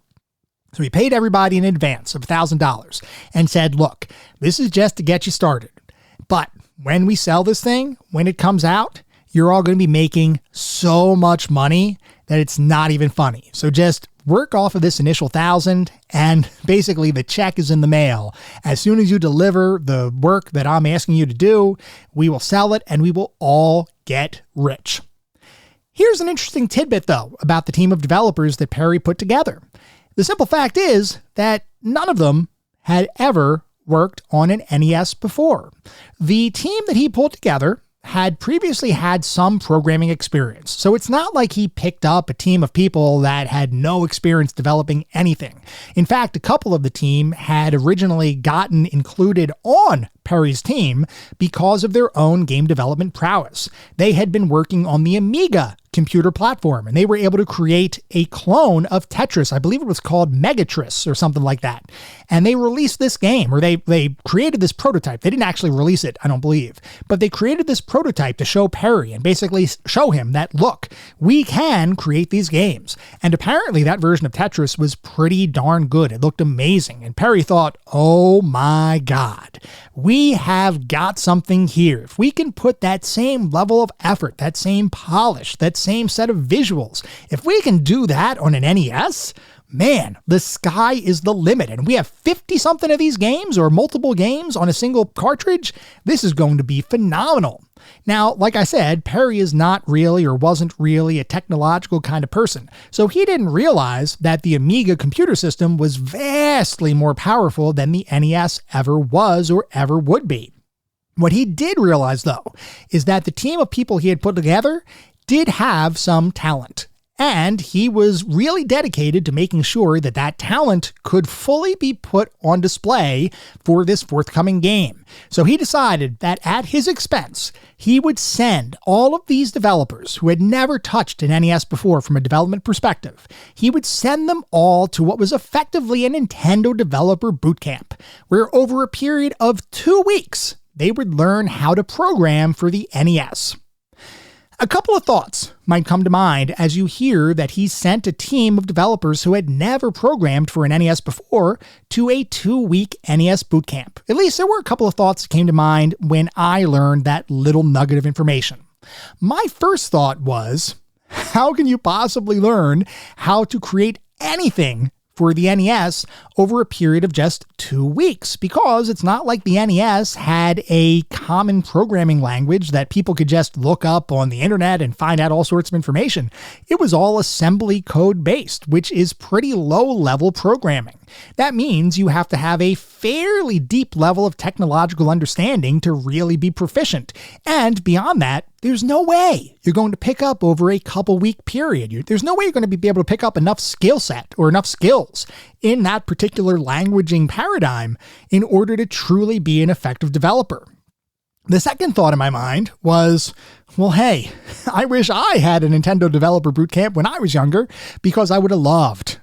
So he paid everybody in advance of $1,000 and said, look, this is just to get you started. But when we sell this thing, when it comes out, you're all going to be making so much money that it's not even funny. So just work off of this initial $1,000 and basically the check is in the mail. As soon as you deliver the work that I'm asking you to do, we will sell it and we will all get rich. Here's an interesting tidbit, though, about the team of developers that Perry put together. The simple fact is that none of them had ever worked on an NES before. The team that he pulled together had previously had some programming experience, so it's not like he picked up a team of people that had no experience developing anything. In fact, a couple of the team had originally gotten included on Perry's team because of their own game development prowess. They had been working on the Amiga computer platform, and they were able to create a clone of Tetris. I believe it was called Megatris or something like that. And they released this game, or they created this prototype. They didn't actually release it, I don't believe, but they created this prototype to show Perry and basically show him that, look, we can create these games. And apparently that version of Tetris was pretty darn good. It looked amazing. And Perry thought, oh my God, we have got something here. If we can put that same level of effort, that same polish, that same set of visuals, if we can do that on an NES, man, the sky is the limit. And we have 50 something of these games or multiple games on a single cartridge. This is going to be phenomenal. Now, like I said, Perry is not really or wasn't really a technological kind of person. So he didn't realize that the Amiga computer system was vastly more powerful than the NES ever was or ever would be. What he did realize, though, is that the team of people he had put together did have some talent. And he was really dedicated to making sure that that talent could fully be put on display for this forthcoming game. So he decided that at his expense, he would send all of these developers who had never touched an NES before from a development perspective, he would send them all to what was effectively a Nintendo Developer Bootcamp, where over a period of 2 weeks, they would learn how to program for the NES. A couple of thoughts might come to mind as you hear that he sent a team of developers who had never programmed for an NES before to a 2-week NES bootcamp. At least there were a couple of thoughts that came to mind when I learned that little nugget of information. My first thought was, how can you possibly learn how to create anything for the NES over a period of just 2 weeks? Because it's not like the NES had a common programming language that people could just look up on the internet and find out all sorts of information. It was all assembly code based, which is pretty low level programming. That means you have to have a fairly deep level of technological understanding to really be proficient. And beyond that, there's no way you're going to pick up over a couple week period. There's no way you're going to be able to pick up enough skill set or enough skills in that particular languaging paradigm in order to truly be an effective developer. The second thought in my mind was, well, hey, I wish I had a Nintendo Developer Bootcamp when I was younger, because I would have loved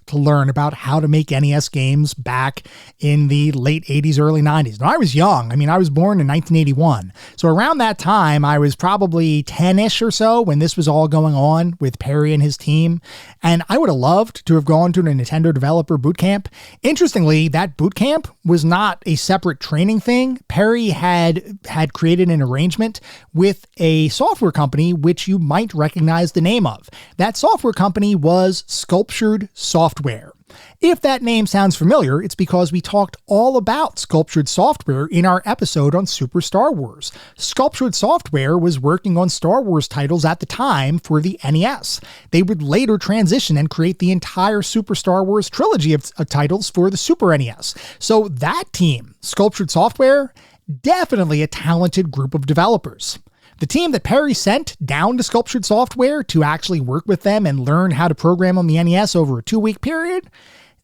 to learn about how to make NES games back in the late 80s, early 90s. Now, I was young. I was born in 1981. So around that time, I was probably 10-ish or so when this was all going on with Perry and his team. And I would have loved to have gone to a Nintendo Developer Bootcamp. Interestingly, that bootcamp was not a separate training thing. Perry had created an arrangement with a software company, which you might recognize the name of. That software company was Sculptured Software. If that name sounds familiar, it's because we talked all about Sculptured Software in our episode on Super Star Wars. Sculptured Software was working on Star Wars titles at the time for the NES. They would later transition and create the entire Super Star Wars trilogy of titles for the Super NES. So that team, Sculptured Software, definitely a talented group of developers. The team that Perry sent down to Sculptured Software to actually work with them and learn how to program on the NES over a 2-week period,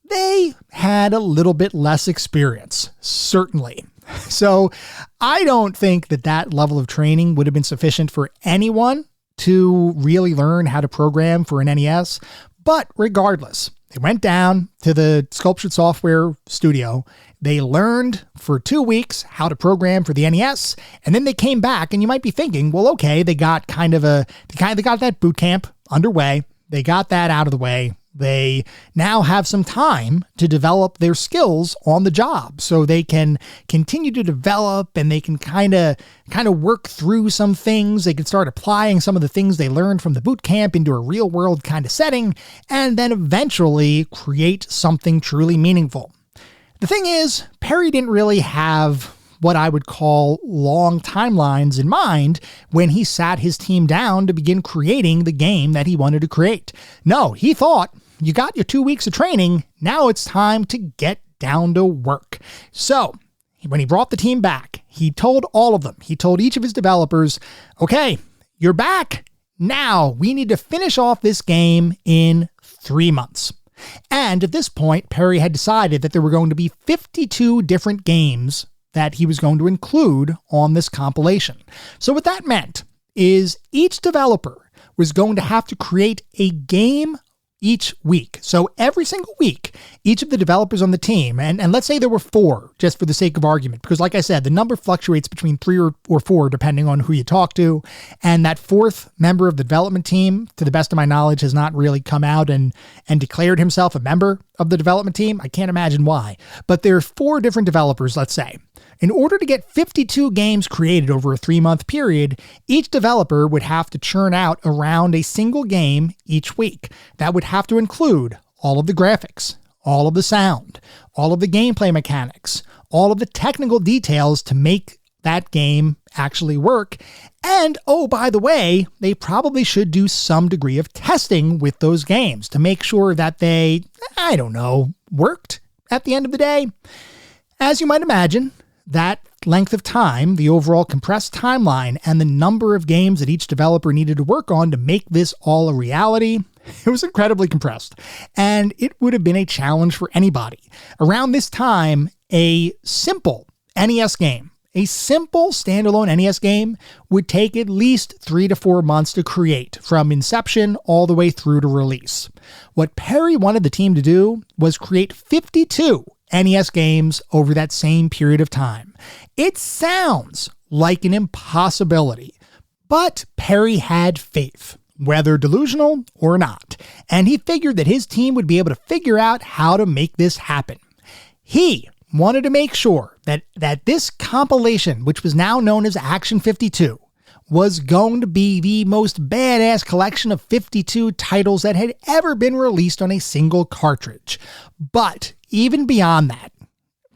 they had a little bit less experience, certainly. So I don't think that level of training would have been sufficient for anyone to really learn how to program for an NES. But regardless, they went down to the Sculptured Software studio. They learned for 2 weeks how to program for the NES, and then they came back, and you might be thinking, well, okay, they got they got that boot camp underway. They got that out of the way. They now have some time to develop their skills on the job, so they can continue to develop, and they can kind of work through some things. They can start applying some of the things they learned from the boot camp into a real world kind of setting, and then eventually create something truly meaningful. The thing is, Perry didn't really have what I would call long timelines in mind when he sat his team down to begin creating the game that he wanted to create. No, he thought, you got your 2 weeks of training, now it's time to get down to work. So when he brought the team back, he told all of them, he told each of his developers, okay, you're back. Now we need to finish off this game in 3 months. And at this point, Perry had decided that there were going to be 52 different games that he was going to include on this compilation. So what that meant is each developer was going to have to create a game each week. So every single week, each of the developers on the team, and let's say there were 4, just for the sake of argument, because like I said, the number fluctuates between 3 or 4, depending on who you talk to. And that 4th member of the development team, to the best of my knowledge, has not really come out and declared himself a member of the development team. I can't imagine why. But there are 4 different developers, let's say. In order to get 52 games created over a 3-month period, each developer would have to churn out around a single game each week. That would have to include all of the graphics, all of the sound, all of the gameplay mechanics, all of the technical details to make that game actually work. And, oh, by the way, they probably should do some degree of testing with those games to make sure that they, worked at the end of the day. As you might imagine, that length of time, the overall compressed timeline, and the number of games that each developer needed to work on to make this all a reality, it was incredibly compressed. And it would have been a challenge for anybody. Around this time, a simple NES game, a simple standalone NES game, would take at least 3 to 4 months to create, from inception all the way through to release. What Perry wanted the team to do was create 52 NES games over that same period of time. It sounds like an impossibility, but Perry had faith, whether delusional or not, and he figured that his team would be able to figure out how to make this happen. He wanted to make sure that this compilation, which was now known as Action 52, was going to be the most badass collection of 52 titles that had ever been released on a single cartridge. But even beyond that,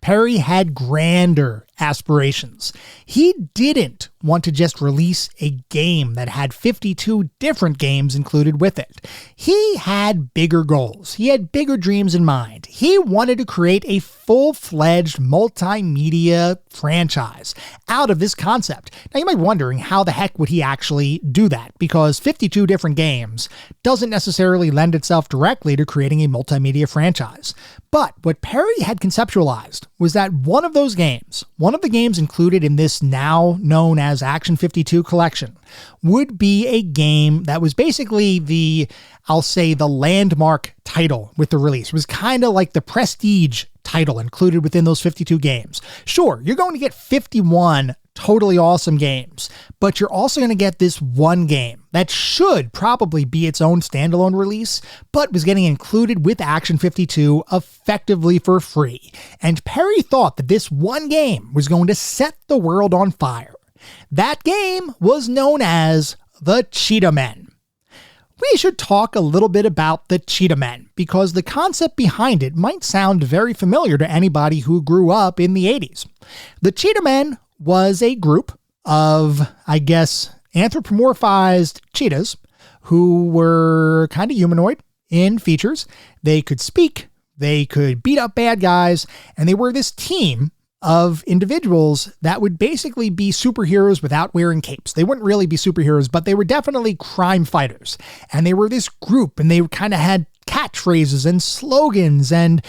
Perry had grander aspirations. He didn't want to just release a game that had 52 different games included with it. He had bigger goals. He had bigger dreams in mind. He wanted to create a full-fledged multimedia franchise out of this concept. Now you might be wondering, how the heck would he actually do that? Because 52 different games doesn't necessarily lend itself directly to creating a multimedia franchise. But what Perry had conceptualized was that one of those games, one of the games included in this now known as Action 52 collection, would be a game that was basically the landmark title with the release. It was kind of like the prestige title included within those 52 games. Sure, you're going to get 51 totally awesome games, but you're also going to get this one game that should probably be its own standalone release, but was getting included with Action 52 effectively for free. And Perry thought that this one game was going to set the world on fire. That game was known as the Cheetah Men. We should talk a little bit about the Cheetah Men, because the concept behind it might sound very familiar to anybody who grew up in the 80s. The Cheetah Men was a group of, anthropomorphized cheetahs who were kind of humanoid in features. They could speak, they could beat up bad guys, and they were this team of individuals that would basically be superheroes without wearing capes. They wouldn't really be superheroes, but they were definitely crime fighters. And they were this group, and they kind of had catchphrases and slogans, and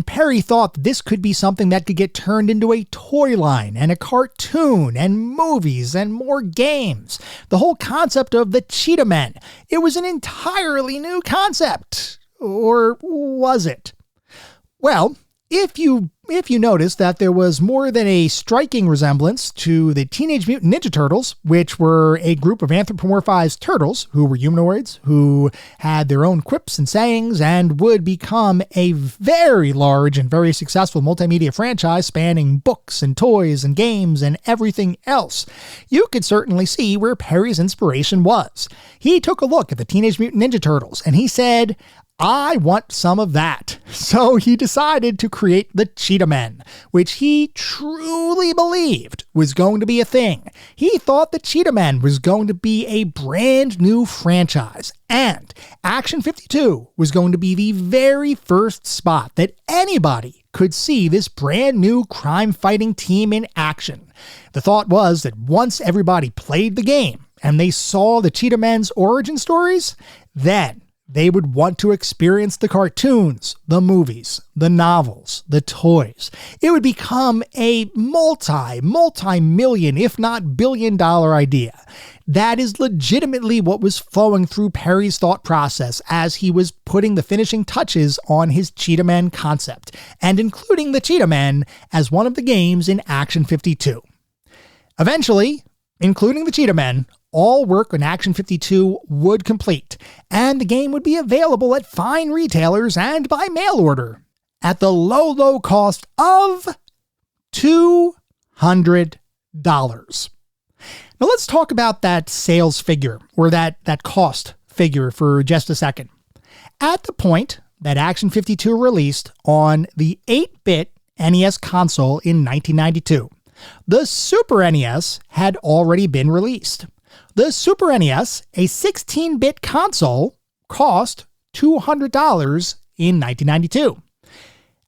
Perry thought that this could be something that could get turned into a toy line and a cartoon and movies and more games. The whole concept of the Cheetah Men, it was an entirely new concept. Or was it? Well, if you notice that there was more than a striking resemblance to the Teenage Mutant Ninja Turtles, which were a group of anthropomorphized turtles who were humanoids, who had their own quips and sayings, and would become a very large and very successful multimedia franchise spanning books and toys and games and everything else, you could certainly see where Perry's inspiration was. He took a look at the Teenage Mutant Ninja Turtles and he said, I want some of that. So he decided to create the Cheetah Men, which he truly believed was going to be a thing. He thought the Cheetah Men was going to be a brand new franchise, and Action 52 was going to be the very first spot that anybody could see this brand new crime-fighting team in action. The thought was that once everybody played the game and they saw the Cheetah Men's origin stories, then they would want to experience the cartoons, the movies, the novels, the toys. It would become a multi-million, if not billion-dollar idea. That is legitimately what was flowing through Perry's thought process as he was putting the finishing touches on his Cheetah Men concept, and including the Cheetah Men as one of the games in Action 52. Eventually, including the Cheetah Men, all work on Action 52 would complete, and the game would be available at fine retailers and by mail order at the low cost of $200. Now let's talk about that sales figure, or that cost figure, for just a second. At the point that Action 52 released on the 8-bit NES console in 1992, the Super NES had already been released. The Super NES, a 16-bit console, cost $200 in 1992.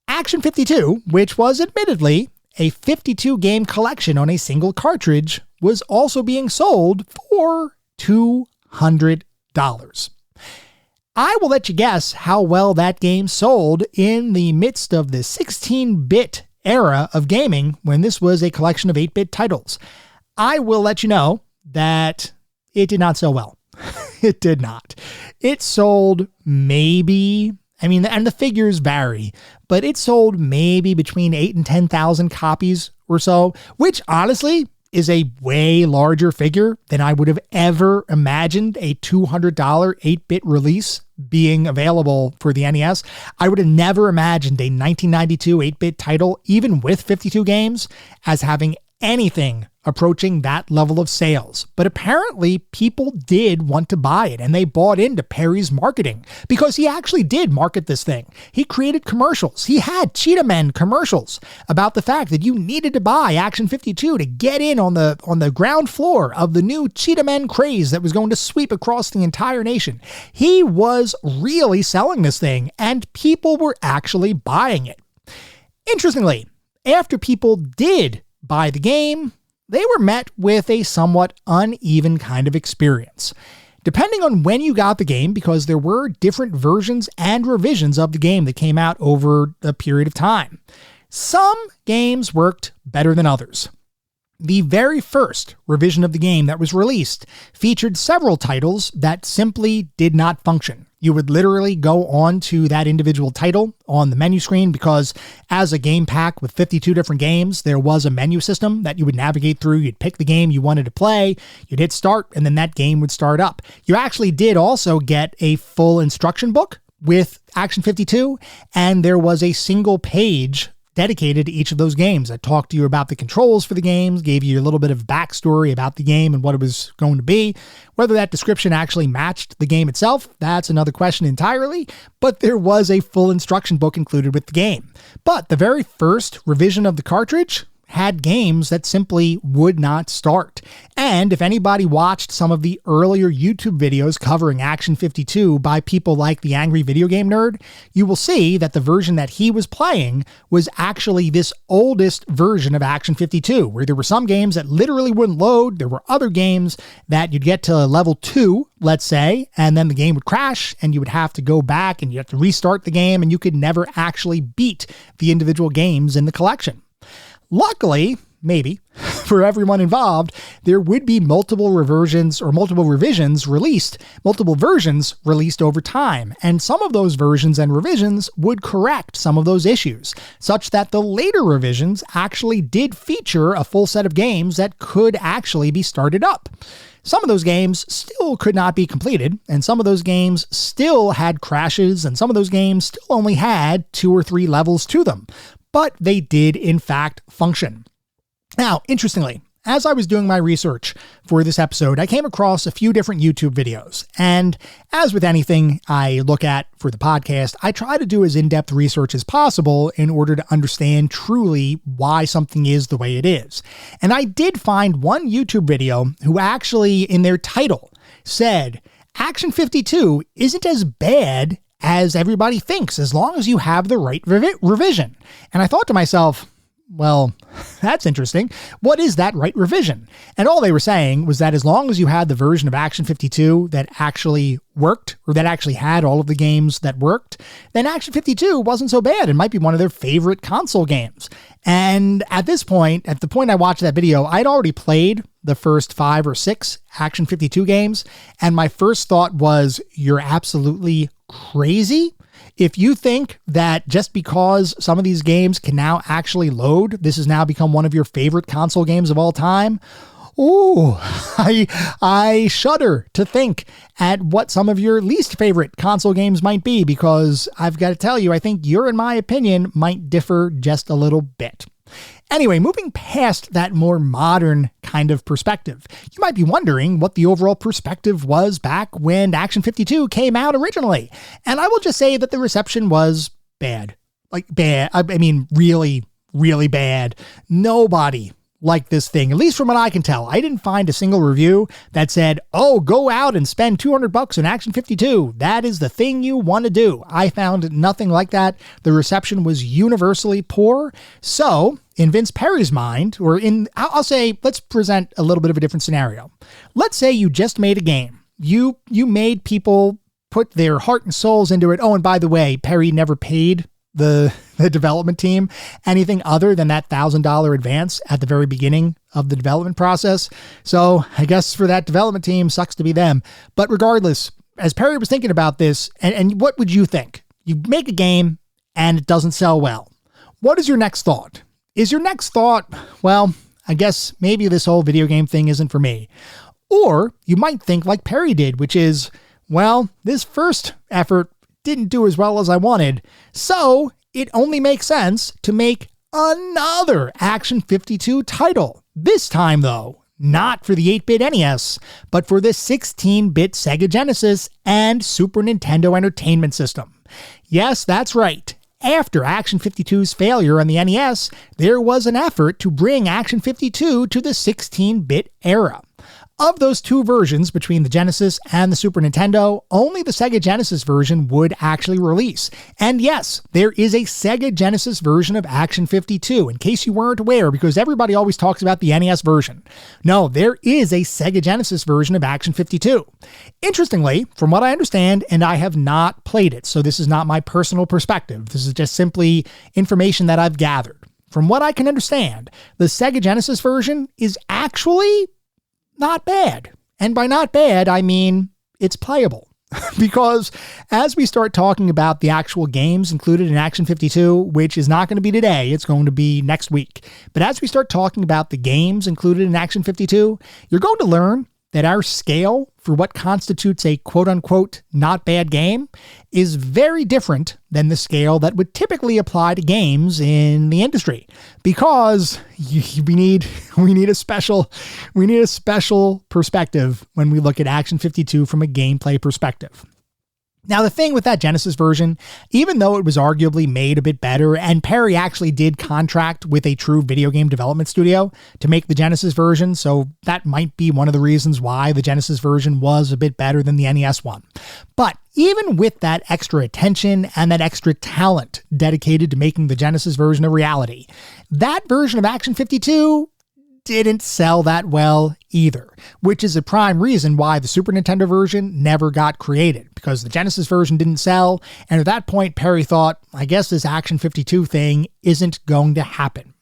Action 52, which was admittedly a 52 game collection on a single cartridge was also being sold for $200. I will let you guess how well that game sold in the midst of the 16-bit era of gaming when this was a collection of 8-bit titles. I will let you know that it did not sell well. It did not. It sold maybe, and the figures vary, but it sold maybe between 8 and 10,000 copies or so, which honestly is a way larger figure than I would have ever imagined a $200 8-bit release being available for the NES. I would have never imagined a 1992 8-bit title, even with 52 games, as having anything approaching that level of sales. But apparently people did want to buy it, and they bought into Perry's marketing because he actually did market this thing. He created commercials. He had Cheetah Men commercials about the fact that you needed to buy Action 52 to get in on the ground floor of the new Cheetah Men craze that was going to sweep across the entire nation. He was really selling this thing, and people were actually buying it. Interestingly, after people did buy the game, they were met with a somewhat uneven kind of experience. Depending on when you got the game, because there were different versions and revisions of the game that came out over a period of time. Some games worked better than others. The very first revision of the game that was released featured several titles that simply did not function. You would literally go on to that individual title on the menu screen because as a game pack with 52 different games, there was a menu system that you would navigate through. You'd pick the game you wanted to play, you'd hit start, and then that game would start up. You actually did also get a full instruction book with Action 52, and there was a single page dedicated to each of those games that talked to you about the controls for the games, gave you a little bit of backstory about the game and what it was going to be. Whether that description actually matched the game itself, that's another question entirely, but there was a full instruction book included with the game. But the very first revision of the cartridge had games that simply would not start. And if anybody watched some of the earlier YouTube videos covering Action 52 by people like the Angry Video Game Nerd, you will see that the version that he was playing was actually this oldest version of Action 52, where there were some games that literally wouldn't load. There were other games that you'd get to level 2, let's say, and then the game would crash and you would have to go back and you have to restart the game and you could never actually beat the individual games in the collection. Luckily, maybe, for everyone involved, there would be multiple versions released over time, and some of those versions and revisions would correct some of those issues, such that the later revisions actually did feature a full set of games that could actually be started up. Some of those games still could not be completed, and some of those games still had crashes, and some of those games still only had 2 or 3 levels to them. But they did, in fact, function. Now, interestingly, as I was doing my research for this episode, I came across a few different YouTube videos. And as with anything I look at for the podcast, I try to do as in-depth research as possible in order to understand truly why something is the way it is. And I did find one YouTube video who actually, in their title, said, Action 52 isn't as bad as everybody thinks, as long as you have the right revision. And I thought to myself, well, that's interesting. What is that right revision? And all they were saying was that as long as you had the version of Action 52 that actually worked, or that actually had all of the games that worked, then Action 52 wasn't so bad. It might be one of their favorite console games. And at this point, at the point I watched that video, I'd already played the first 5 or 6 Action 52 games. And my first thought was, you're absolutely crazy if you think that just because some of these games can now actually load, this has now become one of your favorite console games of all time. Ooh, I shudder to think at what some of your least favorite console games might be, because I've got to tell you, I think your and my opinion might differ just a little bit. Anyway, moving past that more modern kind of perspective, you might be wondering what the overall perspective was back when Action 52 came out originally. And I will just say that the reception was bad. Like bad. I mean, really, really bad. Nobody liked this thing, at least from what I can tell. I didn't find a single review that said, oh, go out and spend $200 on Action 52. That is the thing you want to do. I found nothing like that. The reception was universally poor. So in Vince Perry's mind, or I'll say, let's present a little bit of a different scenario. Let's say you just made a game. You made people put their heart and souls into it. Oh, and by the way, Perry never paid the development team anything other than that $1,000 advance at the very beginning of the development process. So I guess for that development team, sucks to be them. But regardless, as Perry was thinking about this, and what would you think? You make a game and it doesn't sell well. What is your next thought? Is your next thought, well, I guess maybe this whole video game thing isn't for me? Or you might think like Perry did, which is, well, this first effort didn't do as well as I wanted, so it only makes sense to make another Action 52 title. This time, though, not for the 8-bit NES, but for the 16-bit Sega Genesis and Super Nintendo Entertainment System. Yes, that's right. After Action 52's failure on the NES, there was an effort to bring Action 52 to the 16-bit era. Of those two versions between the Genesis and the Super Nintendo, only the Sega Genesis version would actually release. And yes, there is a Sega Genesis version of Action 52, in case you weren't aware, because everybody always talks about the NES version. No, there is a Sega Genesis version of Action 52. Interestingly, from what I understand, and I have not played it, so this is not my personal perspective, this is just simply information that I've gathered. From what I can understand, the Sega Genesis version is actually not bad. And by not bad, I mean it's playable. Because as we start talking about the actual games included in Action 52, which is not going to be today, it's going to be next week. But as we start talking about the games included in Action 52, you're going to learn that our scale for what constitutes a quote-unquote not bad game is very different than the scale that would typically apply to games in the industry, because we need a special perspective when we look at Action 52 from a gameplay perspective. Now, the thing with that Genesis version, even though it was arguably made a bit better, and Perry actually did contract with a true video game development studio to make the Genesis version, so that might be one of the reasons why the Genesis version was a bit better than the NES one. But even with that extra attention and that extra talent dedicated to making the Genesis version a reality, that version of Action 52 didn't sell that well either, which is a prime reason why the Super Nintendo version never got created, because the Genesis version didn't sell, and at that point Perry thought, I guess this Action 52 thing isn't going to happen.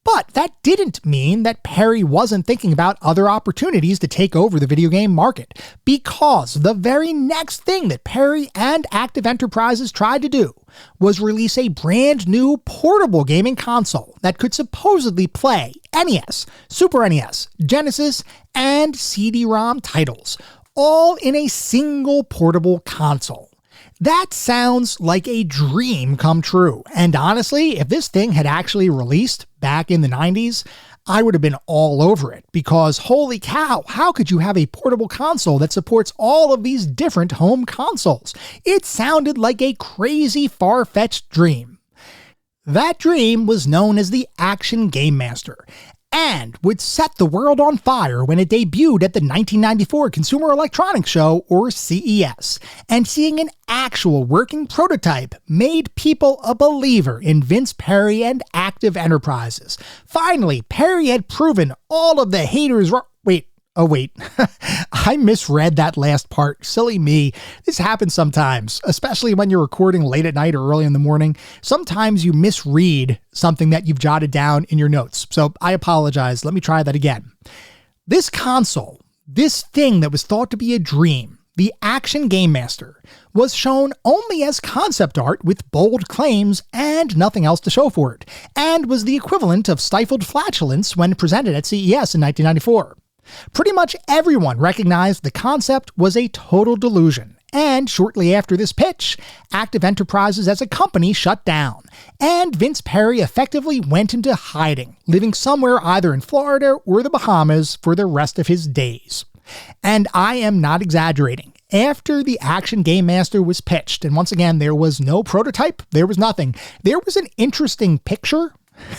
But that didn't mean that Perry wasn't thinking about other opportunities to take over the video game market, because the very next thing that Perry and Active Enterprises tried to do was release a brand new portable gaming console that could supposedly play NES, Super NES, Genesis, and CD-ROM titles, all in a single portable console. That sounds like a dream come true. And honestly, if this thing had actually released back in the 90s, I would have been all over it, because holy cow, how could you have a portable console that supports all of these different home consoles? It sounded like a crazy, far-fetched dream. That dream was known as the Action Game Master, and would set the world on fire when it debuted at the 1994 Consumer Electronics Show, or CES. And seeing an actual working prototype made people a believer in Vince Perry and Active Enterprises. Finally, Perry had proven all of the haters wrong. Wait, I misread that last part. Silly me. This happens sometimes, especially when you're recording late at night or early in the morning. Sometimes you misread something that you've jotted down in your notes. So I apologize. Let me try that again. This console, this thing that was thought to be a dream, the Action Game Master, was shown only as concept art with bold claims and nothing else to show for it, and was the equivalent of stifled flatulence when presented at CES in 1994. Pretty much everyone recognized the concept was a total delusion, and shortly after this pitch, Active Enterprises as a company shut down, and Vince Perry effectively went into hiding, living somewhere either in Florida or the Bahamas for the rest of his days. And I am not exaggerating. After the Action Game Master was pitched, and once again, there was no prototype, there was nothing. There was an interesting picture.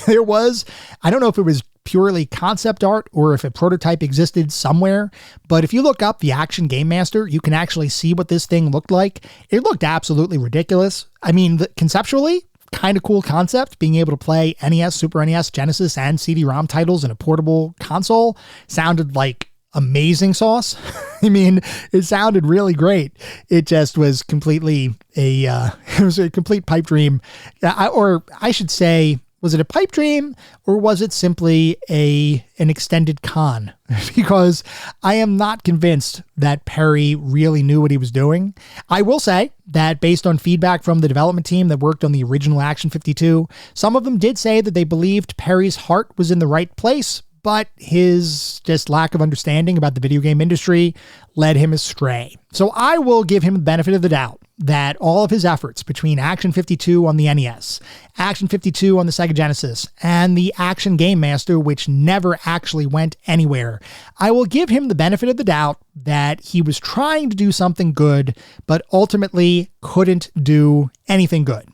There was, I don't know if it was purely concept art or if a prototype existed somewhere, but if you look up the Action Game Master, you can actually see what this thing looked like. It looked absolutely ridiculous. I mean, conceptually, kind of cool concept. Being able to play NES, Super NES, Genesis, and CD-ROM titles in a portable console sounded like amazing sauce. I mean, it sounded really great. It just was completely it was a complete pipe dream. Or I should say, was it a pipe dream or was it simply an extended con? Because I am not convinced that Perry really knew what he was doing. I will say that based on feedback from the development team that worked on the original Action 52, some of them did say that they believed Perry's heart was in the right place, but his just lack of understanding about the video game industry led him astray. So I will give him the benefit of the doubt that all of his efforts between Action 52 on the NES, Action 52 on the Sega Genesis, and the Action Game Master, which never actually went anywhere, I will give him the benefit of the doubt that he was trying to do something good, but ultimately couldn't do anything good.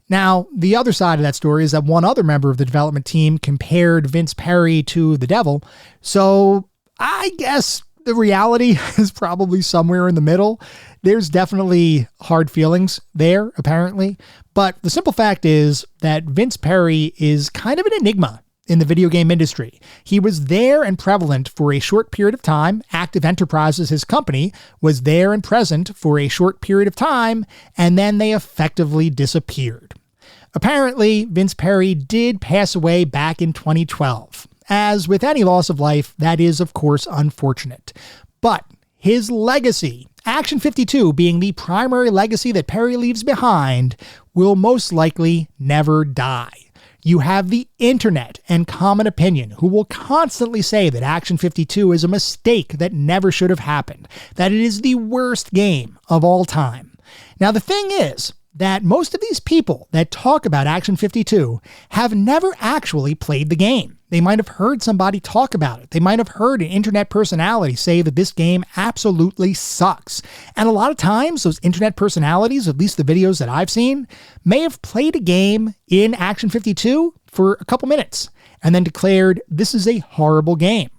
Now, the other side of that story is that one other member of the development team compared Vince Perry to the devil. So I guess the reality is probably somewhere in the middle. There's definitely hard feelings there, apparently. But the simple fact is that Vince Perry is kind of an enigma in the video game industry. He was there and prevalent for a short period of time. Active Enterprises, his company, was there and present for a short period of time, and then they effectively disappeared. Apparently, Vince Perry did pass away back in 2012. As with any loss of life, that is, of course, unfortunate. But his legacy, Action 52 being the primary legacy that Perry leaves behind, will most likely never die. You have the internet and common opinion who will constantly say that Action 52 is a mistake that never should have happened, that it is the worst game of all time. Now, the thing is that most of these people that talk about Action 52 have never actually played the game. They might have heard somebody talk about it. They might have heard an internet personality say that this game absolutely sucks. And a lot of times, those internet personalities, at least the videos that I've seen, may have played a game in Action 52 for a couple minutes and then declared, this is a horrible game.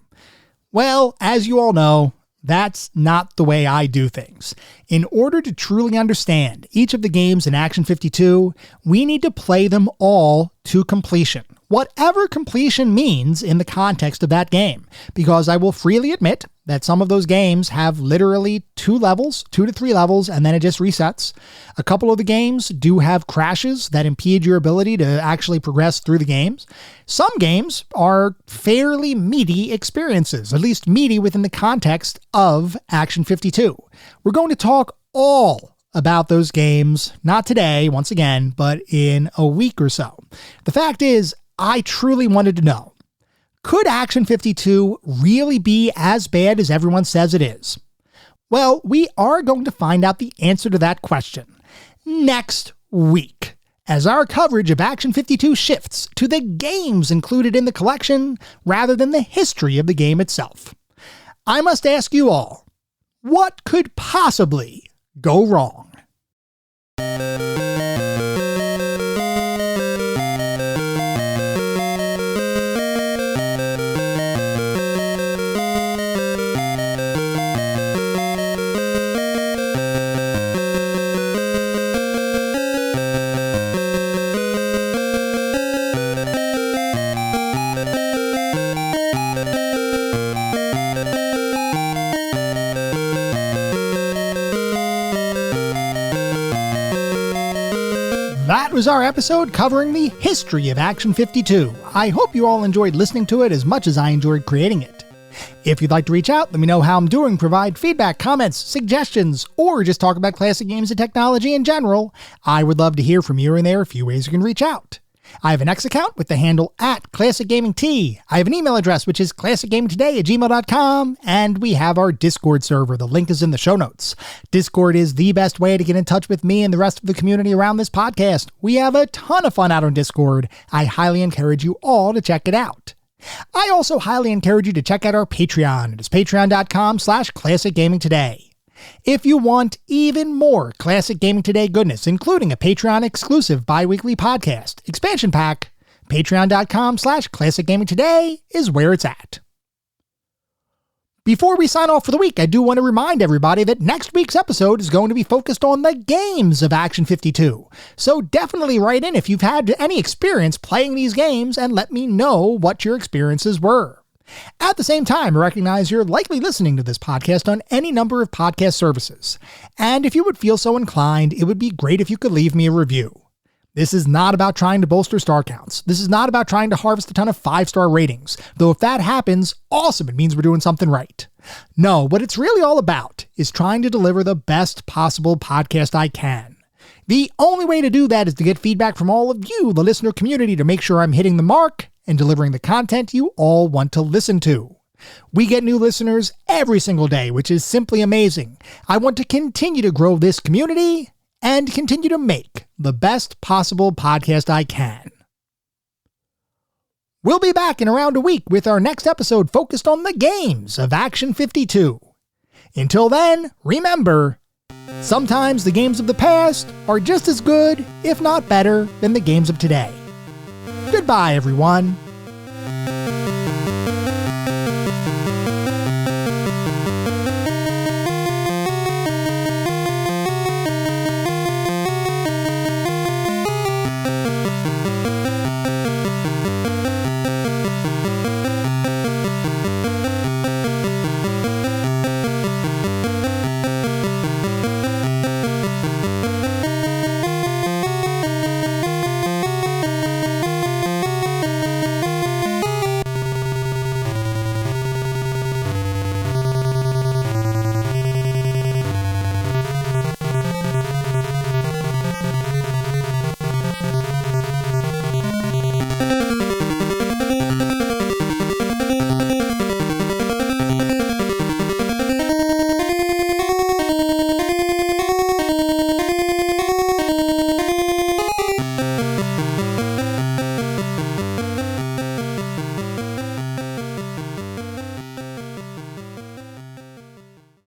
Well, as you all know, that's not the way I do things. In order to truly understand each of the games in Action 52, we need to play them all to completion. Whatever completion means in the context of that game. Because I will freely admit that some of those games have literally 2 to 3 levels, and then it just resets. A couple of the games do have crashes that impede your ability to actually progress through the games. Some games are fairly meaty experiences, at least meaty within the context of Action 52. We're going to talk all about those games, not today, once again, but in a week or so. The fact is, I truly wanted to know, could Action 52 really be as bad as everyone says it is? Well, we are going to find out the answer to that question next week, as our coverage of Action 52 shifts to the games included in the collection rather than the history of the game itself. I must ask you all, what could possibly go wrong? That was our episode covering the history of Action 52. I hope you all enjoyed listening to it as much as I enjoyed creating it. If you'd like to reach out, let me know how I'm doing, provide feedback, comments, suggestions, or just talk about classic games and technology in general, I would love to hear from you, and there are a few ways you can reach out. I have an X account with the handle @ClassicGamingT. I have an email address, which is classicgamingtoday@gmail.com, and we have our Discord server. The link is in the show notes. Discord is the best way to get in touch with me and the rest of the community around this podcast. We have a ton of fun out on Discord. I highly encourage you all to check it out. I also highly encourage you to check out our Patreon. It is patreon.com/ClassicGamingToday. If you want even more Classic Gaming Today goodness, including a Patreon-exclusive bi-weekly podcast expansion pack, patreon.com/ClassicGamingToday is where it's at. Before we sign off for the week, I do want to remind everybody that next week's episode is going to be focused on the games of Action 52. So definitely write in if you've had any experience playing these games and let me know what your experiences were. At the same time, recognize you're likely listening to this podcast on any number of podcast services. And if you would feel so inclined, it would be great if you could leave me a review. This is not about trying to bolster star counts. This is not about trying to harvest a ton of 5-star ratings. Though if that happens, awesome, it means we're doing something right. No, what it's really all about is trying to deliver the best possible podcast I can. The only way to do that is to get feedback from all of you, the listener community, to make sure I'm hitting the mark and delivering the content you all want to listen to. We get new listeners every single day, which is simply amazing. I want to continue to grow this community and continue to make the best possible podcast I can. We'll be back in around a week with our next episode focused on the games of Action 52. Until then, remember, sometimes the games of the past are just as good, if not better, than the games of today. Goodbye, everyone.